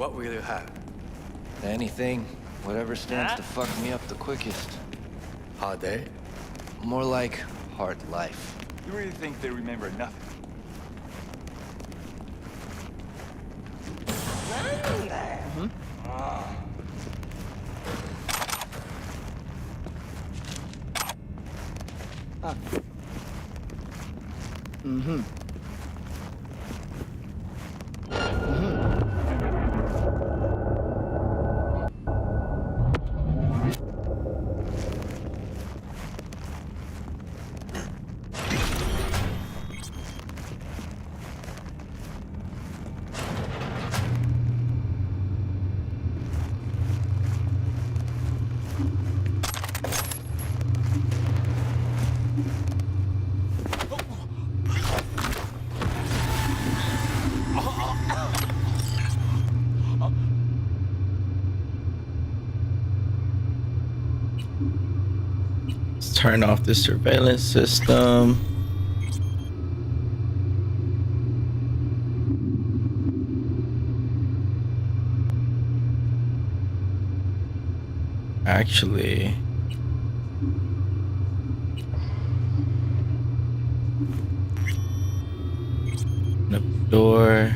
What will you have? Anything. Whatever stands to fuck me up the quickest. Hard day? More like hard life. You really think they remember nothing? Let's turn off the surveillance system. Actually, open up the door.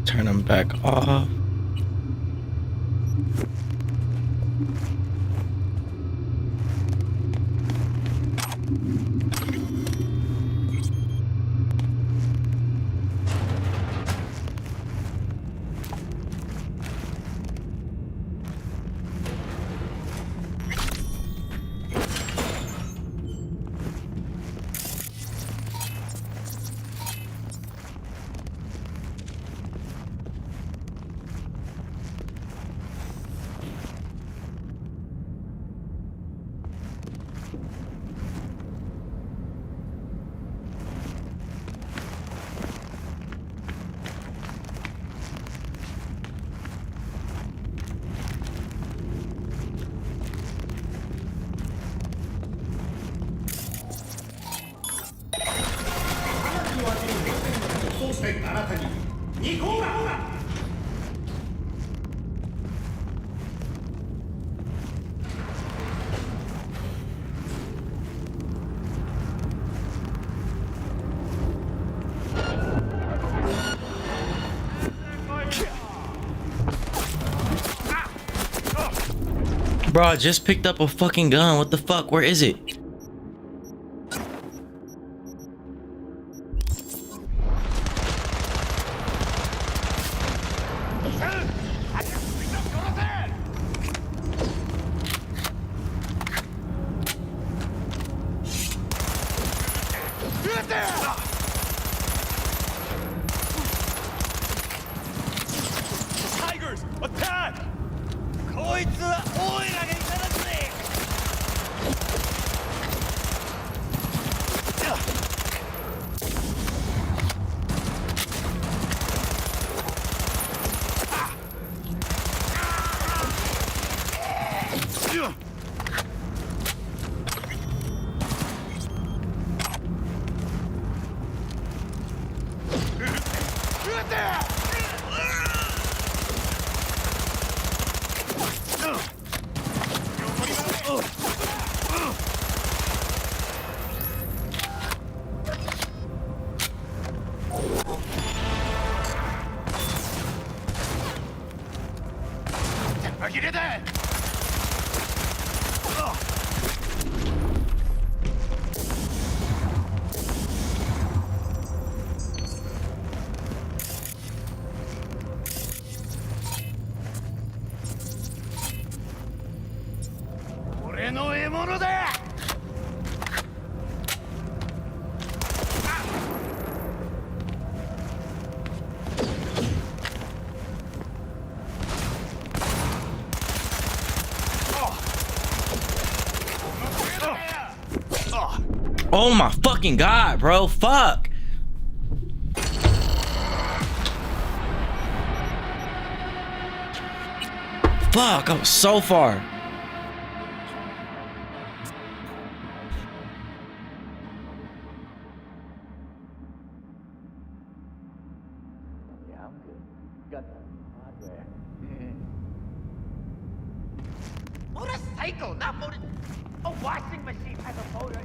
Turn them back off. Bro, I just picked up a fucking gun. What the fuck? Where is it? Tigers, attack! こいつはオイラがいたらずれ! Oh my fucking god, bro. Fuck. Fuck, I was so far. Yeah, I'm good. Got the hardware. Motorcycle, not motor. A washing machine has a motor.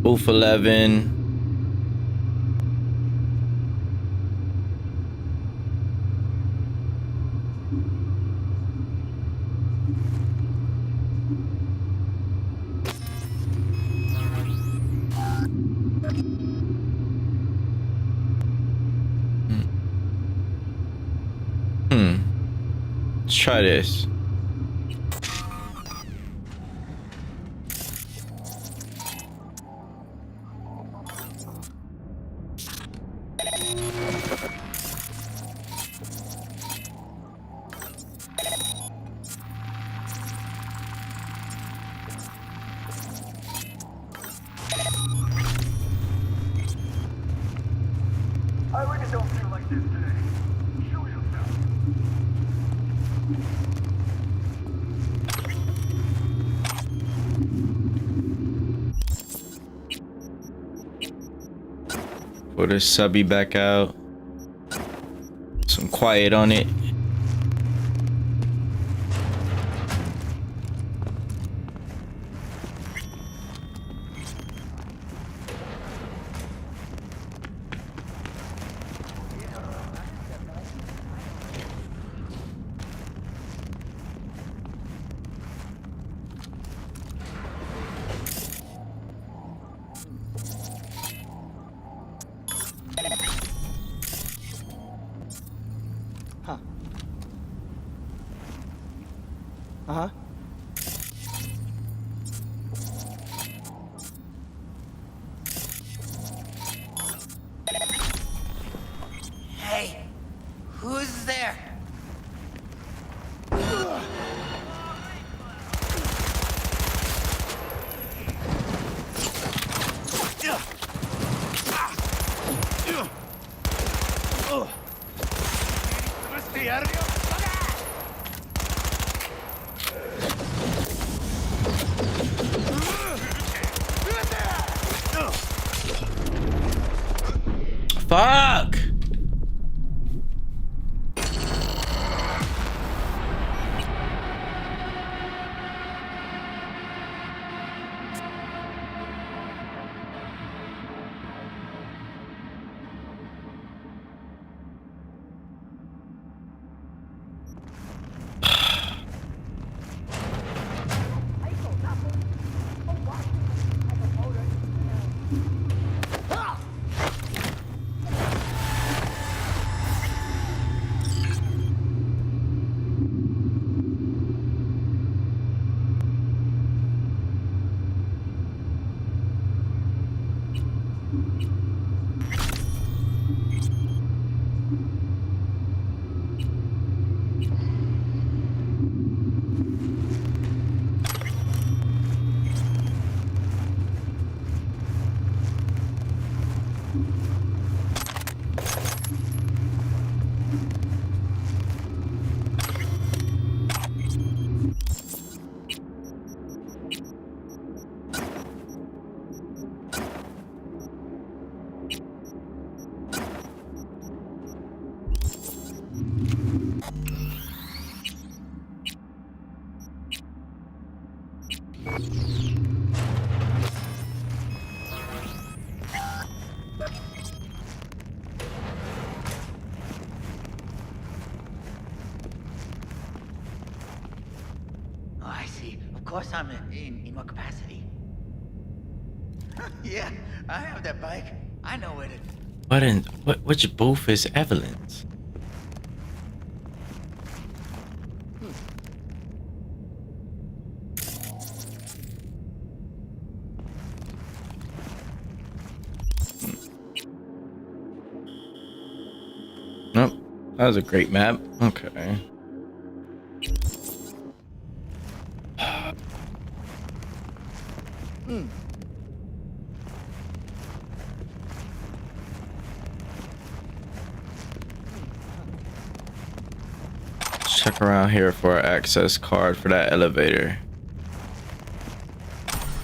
Booth 11. Let's try this. I really don't feel like this today. Show yourself. Put a subby back out. Some quiet on it. Uh-huh. Hey, who's there? Fuck! Oh, I see. Of course I'm in what capacity? Yeah, I have that bike. I know where to... Which booth is Evelyn's? Nope. That was a great map. Okay. Check around here for an access card for that elevator.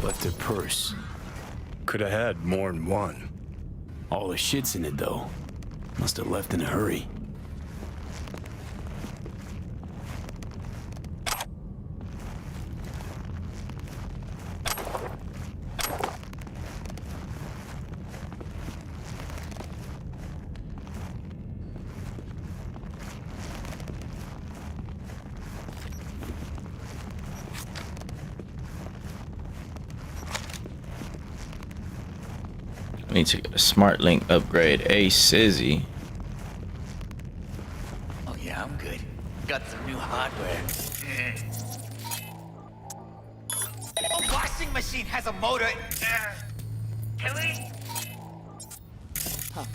Left her purse. Could have had more than one. All the shit's in it though. Must have left in a hurry. I need to get a smart link upgrade. Hey, Sizzy. Oh yeah, I'm good. Got some new hardware. A washing machine has a motor. Can we? Huh.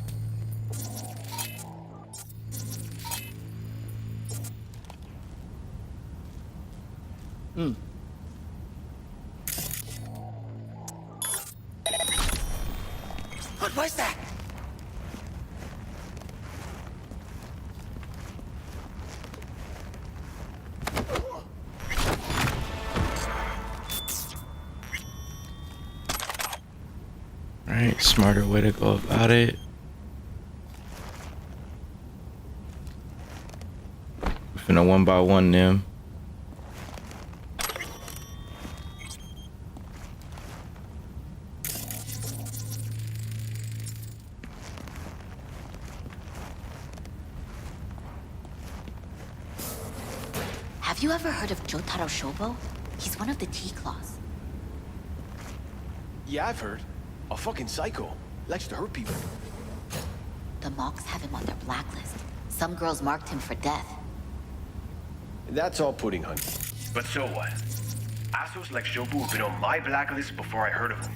What was that? Alright, smarter way to go about it. We're finna one by one them. Have you ever heard of Jotaro Shobo? He's one of the T-Claws. Yeah, I've heard. A fucking psycho. Likes to hurt people. The Mox have him on their blacklist. Some girls marked him for death. That's all pudding, hun. But so what? Assholes like Shobu have been on my blacklist before I heard of him.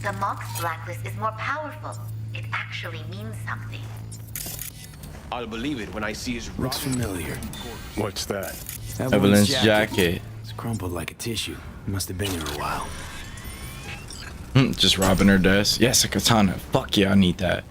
The Mox blacklist is more powerful. It actually means something. I'll believe it when I see his Looks familiar. What's that? Evelyn's jacket. It's crumpled like a tissue. Must have been here a while. Just robbing her desk. Yes, a katana. Fuck yeah, I need that.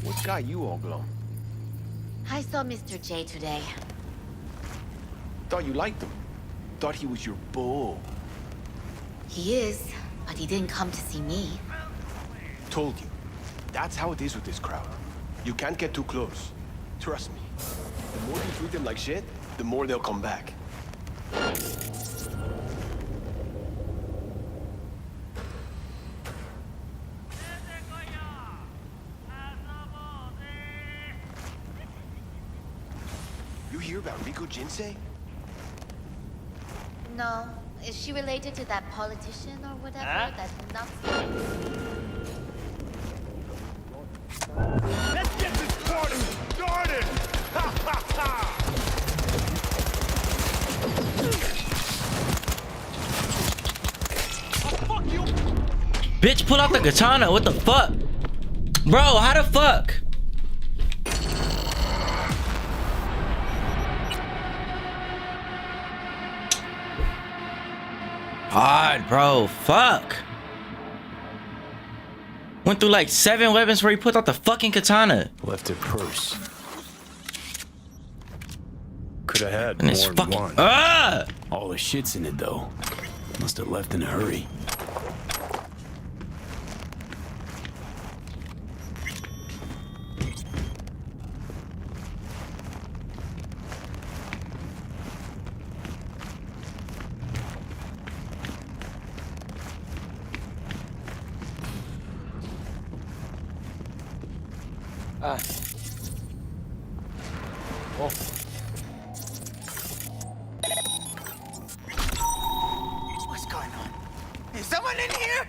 What got you all glum? I saw Mr. J today. Thought you liked him. Thought he was your beau. He is, but he didn't come to see me. Told you. That's how it is with this crowd. You can't get too close. Trust me. The more you treat them like shit, the more they'll come back. You hear about Riko Jinsei? No. Is she related to that politician or whatever? That's nuts. Let's get this party started! Ha ha ha! Bitch, pull out the katana. What the fuck? Bro, how the fuck? God, bro. Fuck. Went through like 7 weapons where he put out the fucking katana. Left her purse. Could have had And it's more than fucking one. All the shit's in it though. Must have left in a hurry. Oh. What's going on? Is someone in here?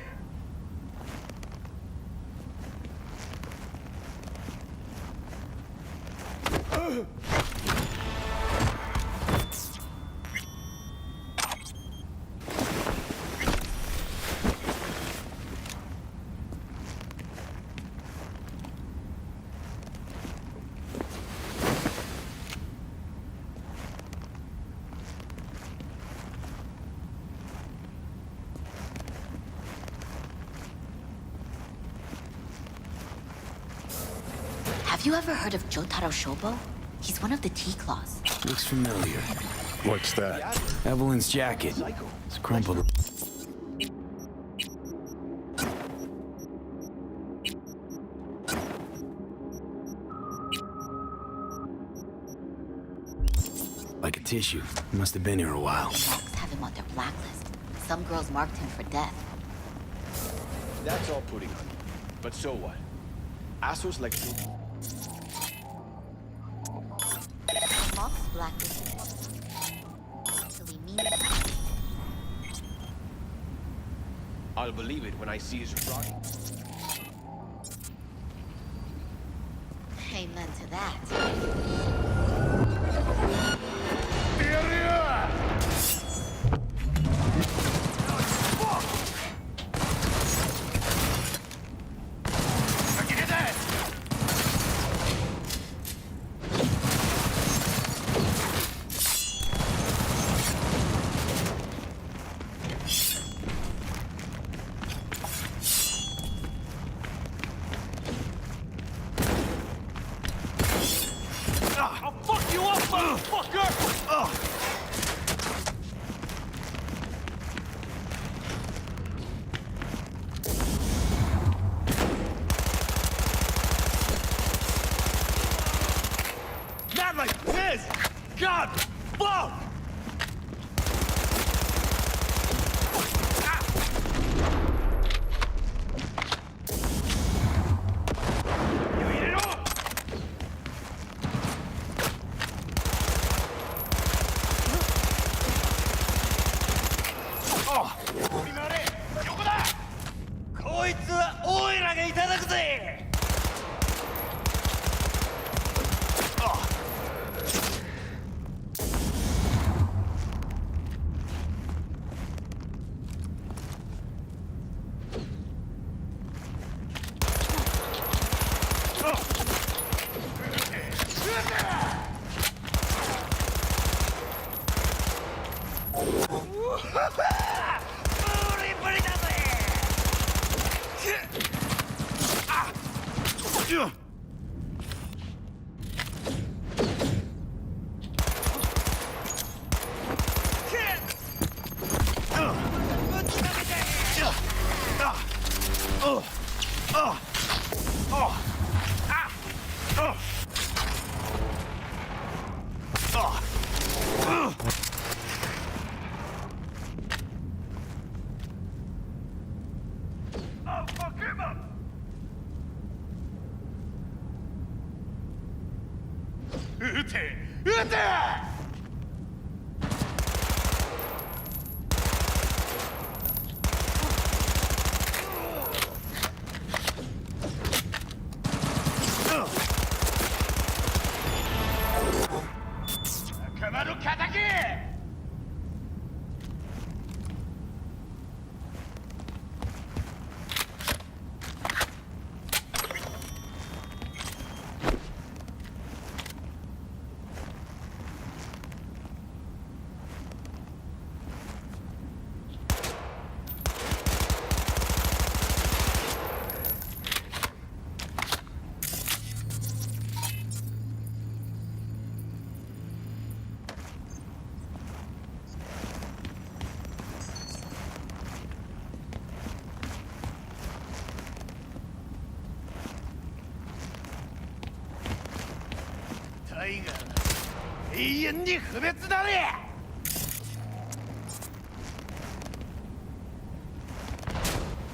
Have you ever heard of Jotaro Shobo? He's one of the T-Claws. Looks familiar. What's that? Evelyn's jacket. It's crumpled. Like a tissue. He must have been here a while. Dogs have him on their blacklist. Some girls marked him for death. That's all pretty good. But so what? Assholes like you. Mock's blacklisted. So we mean something. I'll believe it when I see his rock. Amen to that. I'll fuck you up, motherfucker! Not like this! God, fuck!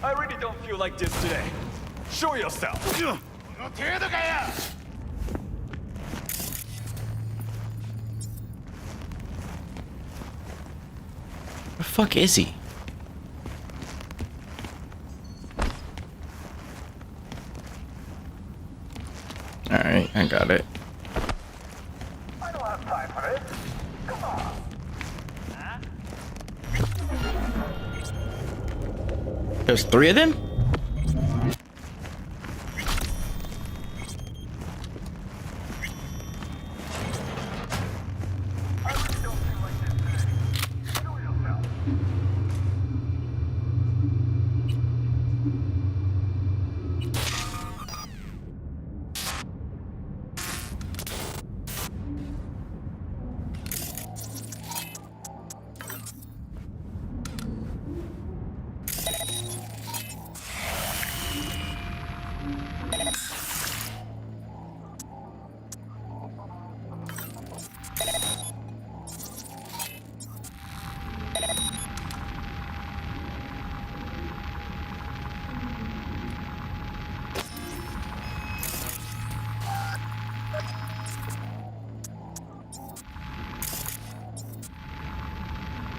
I really don't feel like this today. Show yourself. The fuck is he? Alright, I got it. I don't have time for it. Come on. There's 3 of them?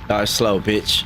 Die slow, bitch.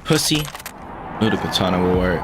Pussy. Knew the katana will work.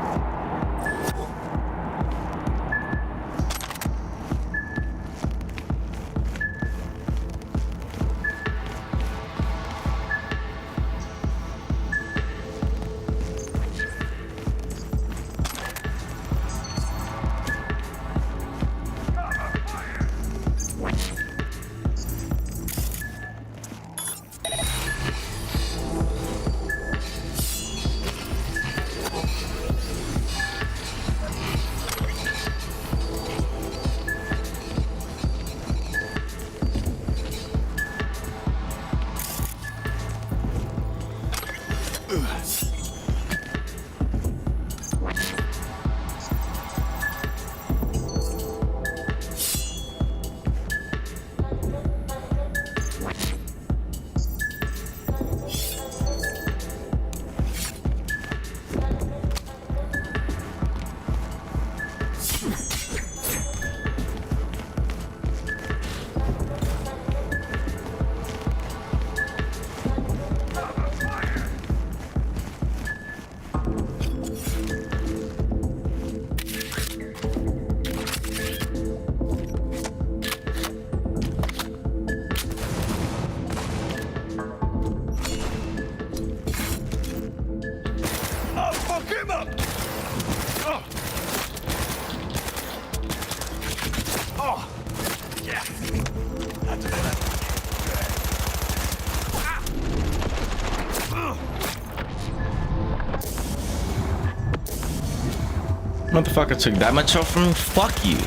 Motherfucker took that much off from me? Fuck you.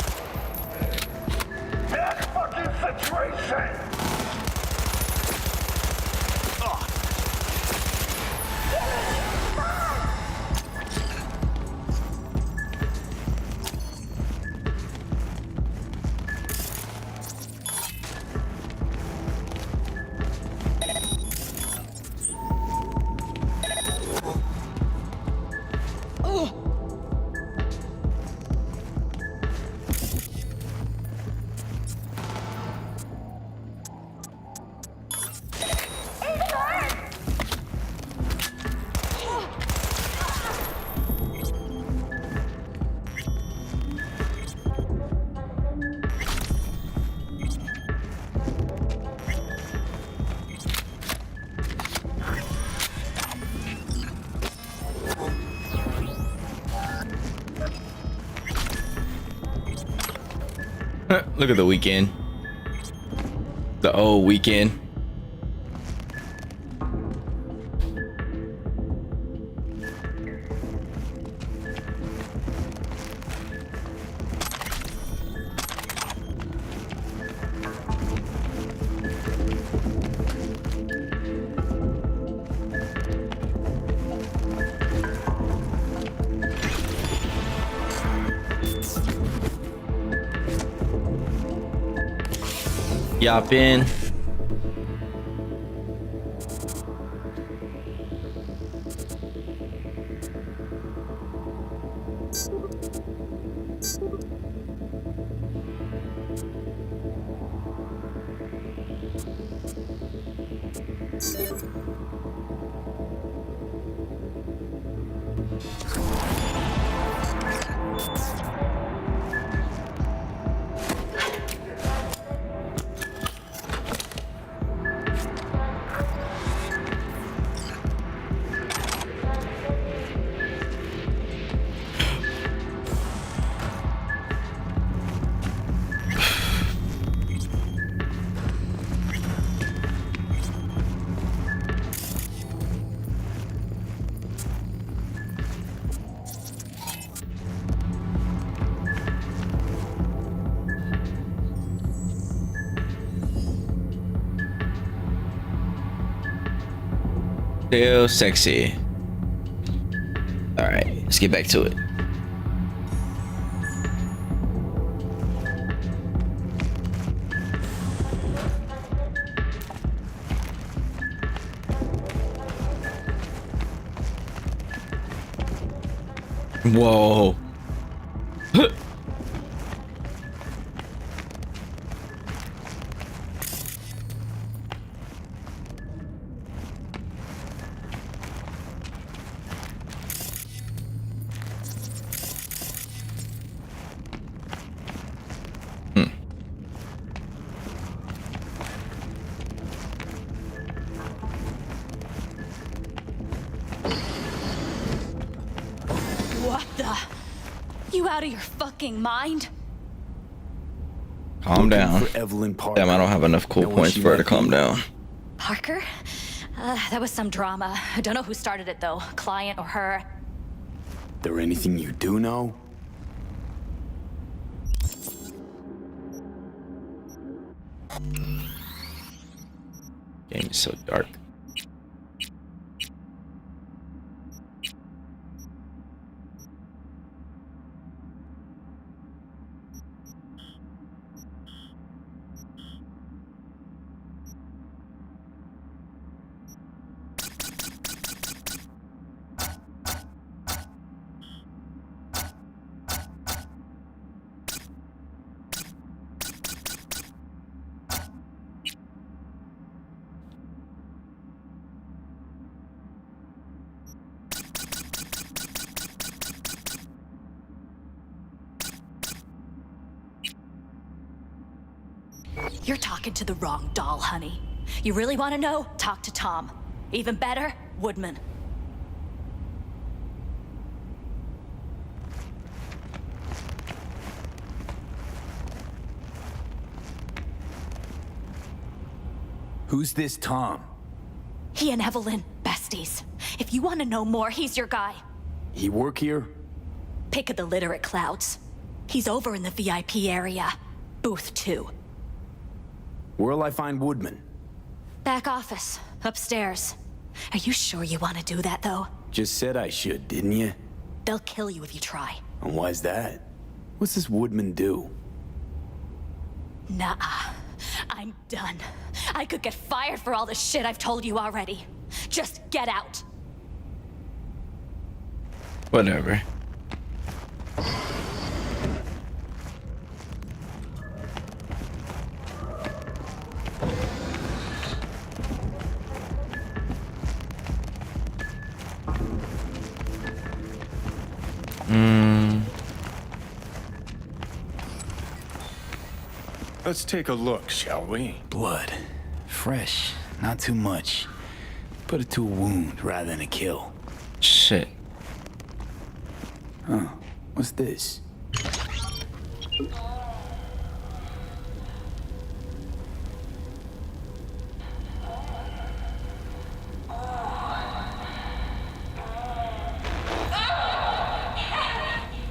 That fucking situation! Look at the weekend. The old weekend. Yop in. Still sexy. All right, let's get back to it. Whoa. What the? You out of your fucking mind? Calm down. Damn, I don't have enough cool points for her to calm down. Parker? That was some drama. I don't know who started it though, client or her. There anything you do know? Game is so dark. You're talking to the wrong doll, honey. You really want to know? Talk to Tom. Even better, Woodman. Who's this Tom? He and Evelyn, besties. If you want to know more, he's your guy. He work here? pick of the litter at Clouds. He's over in the VIP area. Booth 2. Where'll I find Woodman? Back office. Upstairs. Are you sure you want to do that, though? Just said I should, didn't you? They'll kill you if you try. And why's that? What's this Woodman do? Nuh-uh. I'm done. I could get fired for all the shit I've told you already. Just get out. Whatever. Let's take a look, shall we? Blood. Fresh. Not too much. Put it to a wound rather than a kill. Shit. Huh. What's this?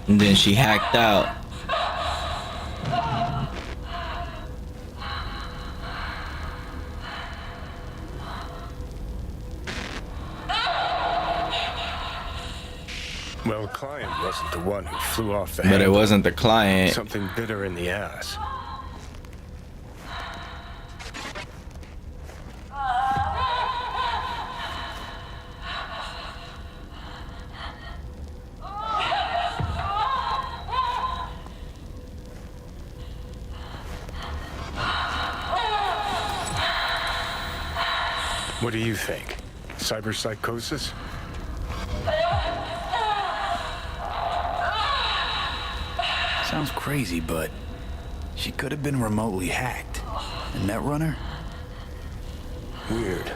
And then she hacked out. Well, client wasn't the one who flew off the But it handle. wasn't the client. Something bitter in the ass. What do you think? Cyberpsychosis? Sounds crazy, but she could have been remotely hacked. A netrunner? Weird.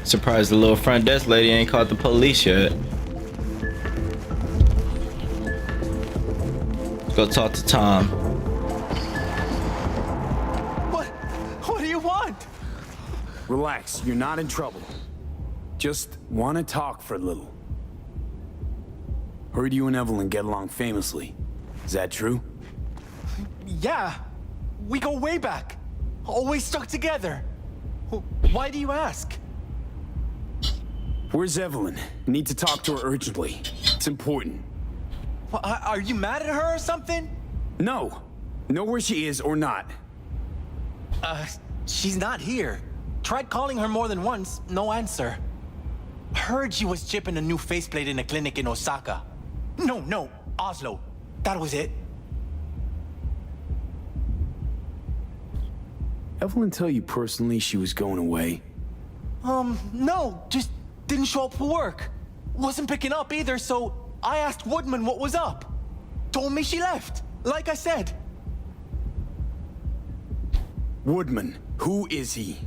Surprised the little front desk lady ain't called the police yet. Go talk to Tom. What do you want? Relax, you're not in trouble. Just want to talk for a little. Heard you and Evelyn get along famously. Is that true? Yeah, we go way back. Always stuck together. Why do you ask? Where's Evelyn? Need to talk to her urgently. It's important. Are you mad at her or something? No. Know where she is or not. She's not here. Tried calling her more than once, no answer. Heard she was chipping a new faceplate in a clinic in Osaka. No, Oslo. That was it. Evelyn tell you personally she was going away? No, just didn't show up for work. Wasn't picking up either, so I asked Woodman what was up. Told me she left, like I said. Woodman, who is he?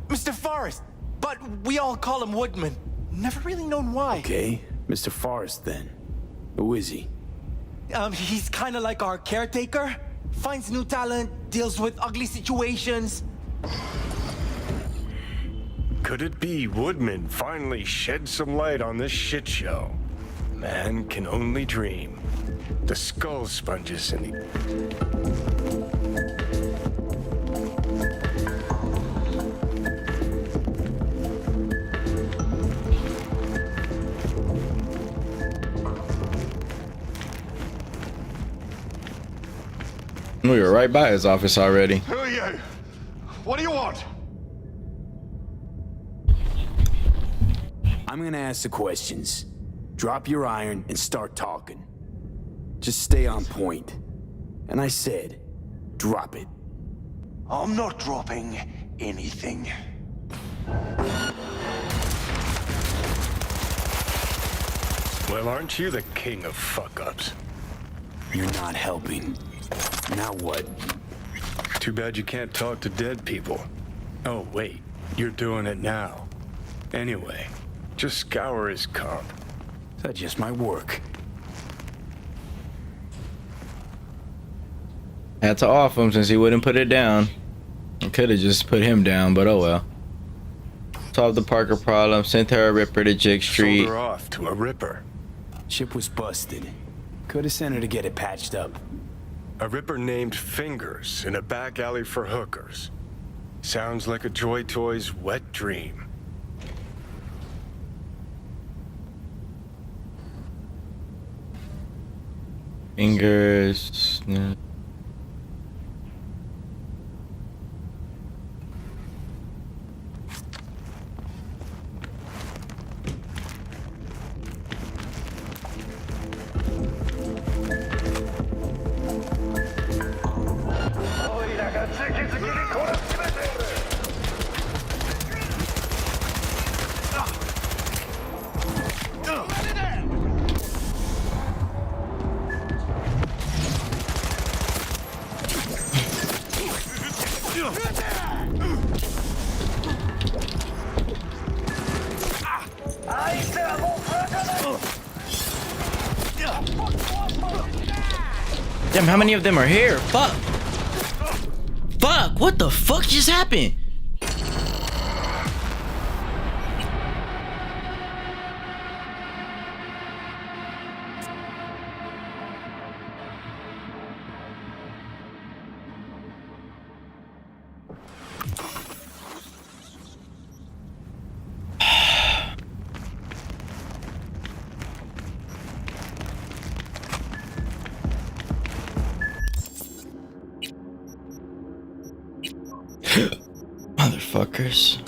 Mr. Forrest, but we all call him Woodman. Never really known why. Okay, Mr. Forrest then. Who is he? He's kind of like our caretaker. Finds new talent, deals with ugly situations. Could it be Woodman finally shed some light on this shit show? Man can only dream. The skull sponges in the... We were right by his office already. Who are you? What do you want? I'm gonna ask the questions. Drop your iron and start talking. Just stay on point. And I said, drop it. I'm not dropping anything. Well, aren't you the king of fuck-ups? You're not helping. Now what? Too bad you can't talk to dead people. Oh, wait. You're doing it now. Anyway, just scour his comp. That just might work. Had to off him since he wouldn't put it down. I could have just put him down, but oh well. Solved the Parker problem, sent her a Ripper to Jig Street. Sold her off to a Ripper. Ship was busted. Could have sent her to get it patched up. A Ripper named Fingers in a back alley for hookers. Sounds like a Joy Toy's wet dream. Fingers. Damn, how many of them are here? Fuck! Fuck! What the fuck just happened? Motherfuckers.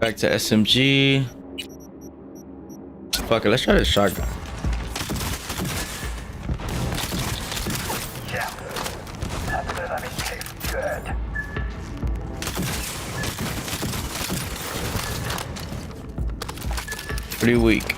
Back to SMG. Fuck it, let's try this shotgun. Pretty weak.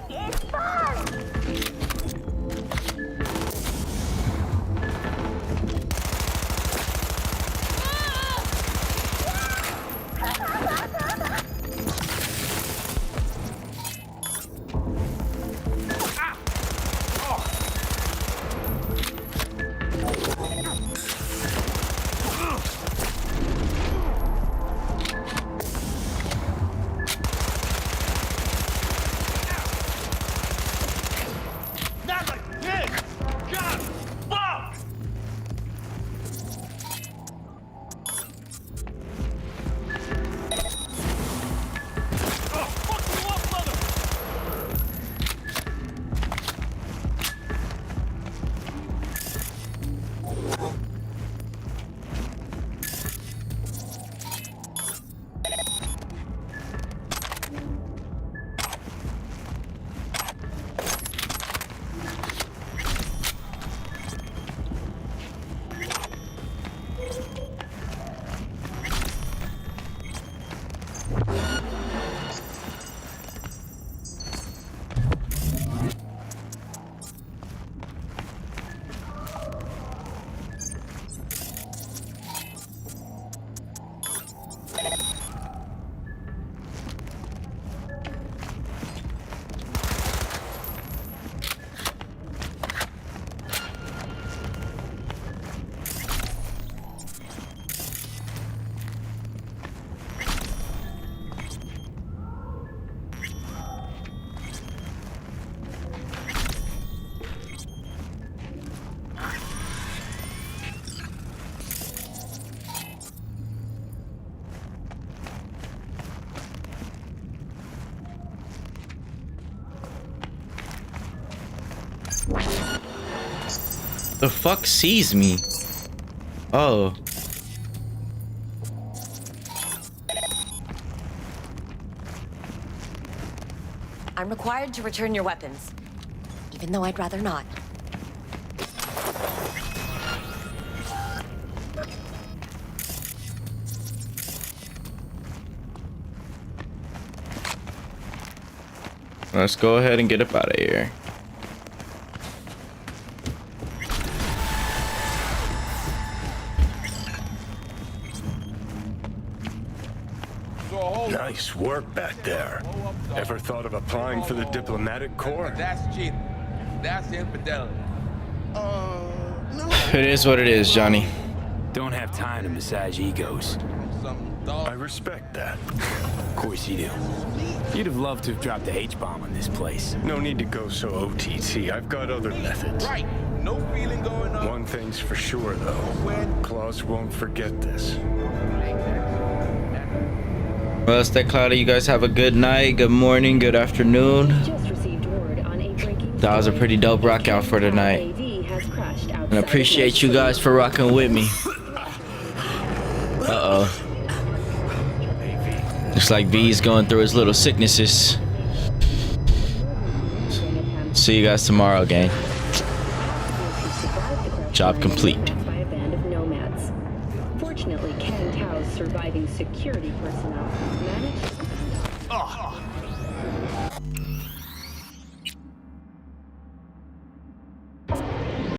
It's fun! The fuck sees me? Oh. I'm required to return your weapons, even though I'd rather not. Let's go ahead and get up out of here. Nice work back there. Ever thought of applying for the diplomatic corps? That's cheating. That's infidelity. It is what it is, Johnny. Don't have time to massage egos. I respect that. Of course you do. You'd have loved to have dropped the H-bomb on this place. No need to go so OTT. I've got other methods. Right. No feeling going on. One thing's for sure, though. Claus won't forget this. Well, stay cloudy. You guys have a good night, good morning, good afternoon. That was a pretty dope rock out for tonight. And I appreciate you guys for rocking with me. Uh-oh. Looks like V's going through his little sicknesses. See you guys tomorrow, gang. Job complete. Fortunately, Ken Tao's surviving security personnel managed.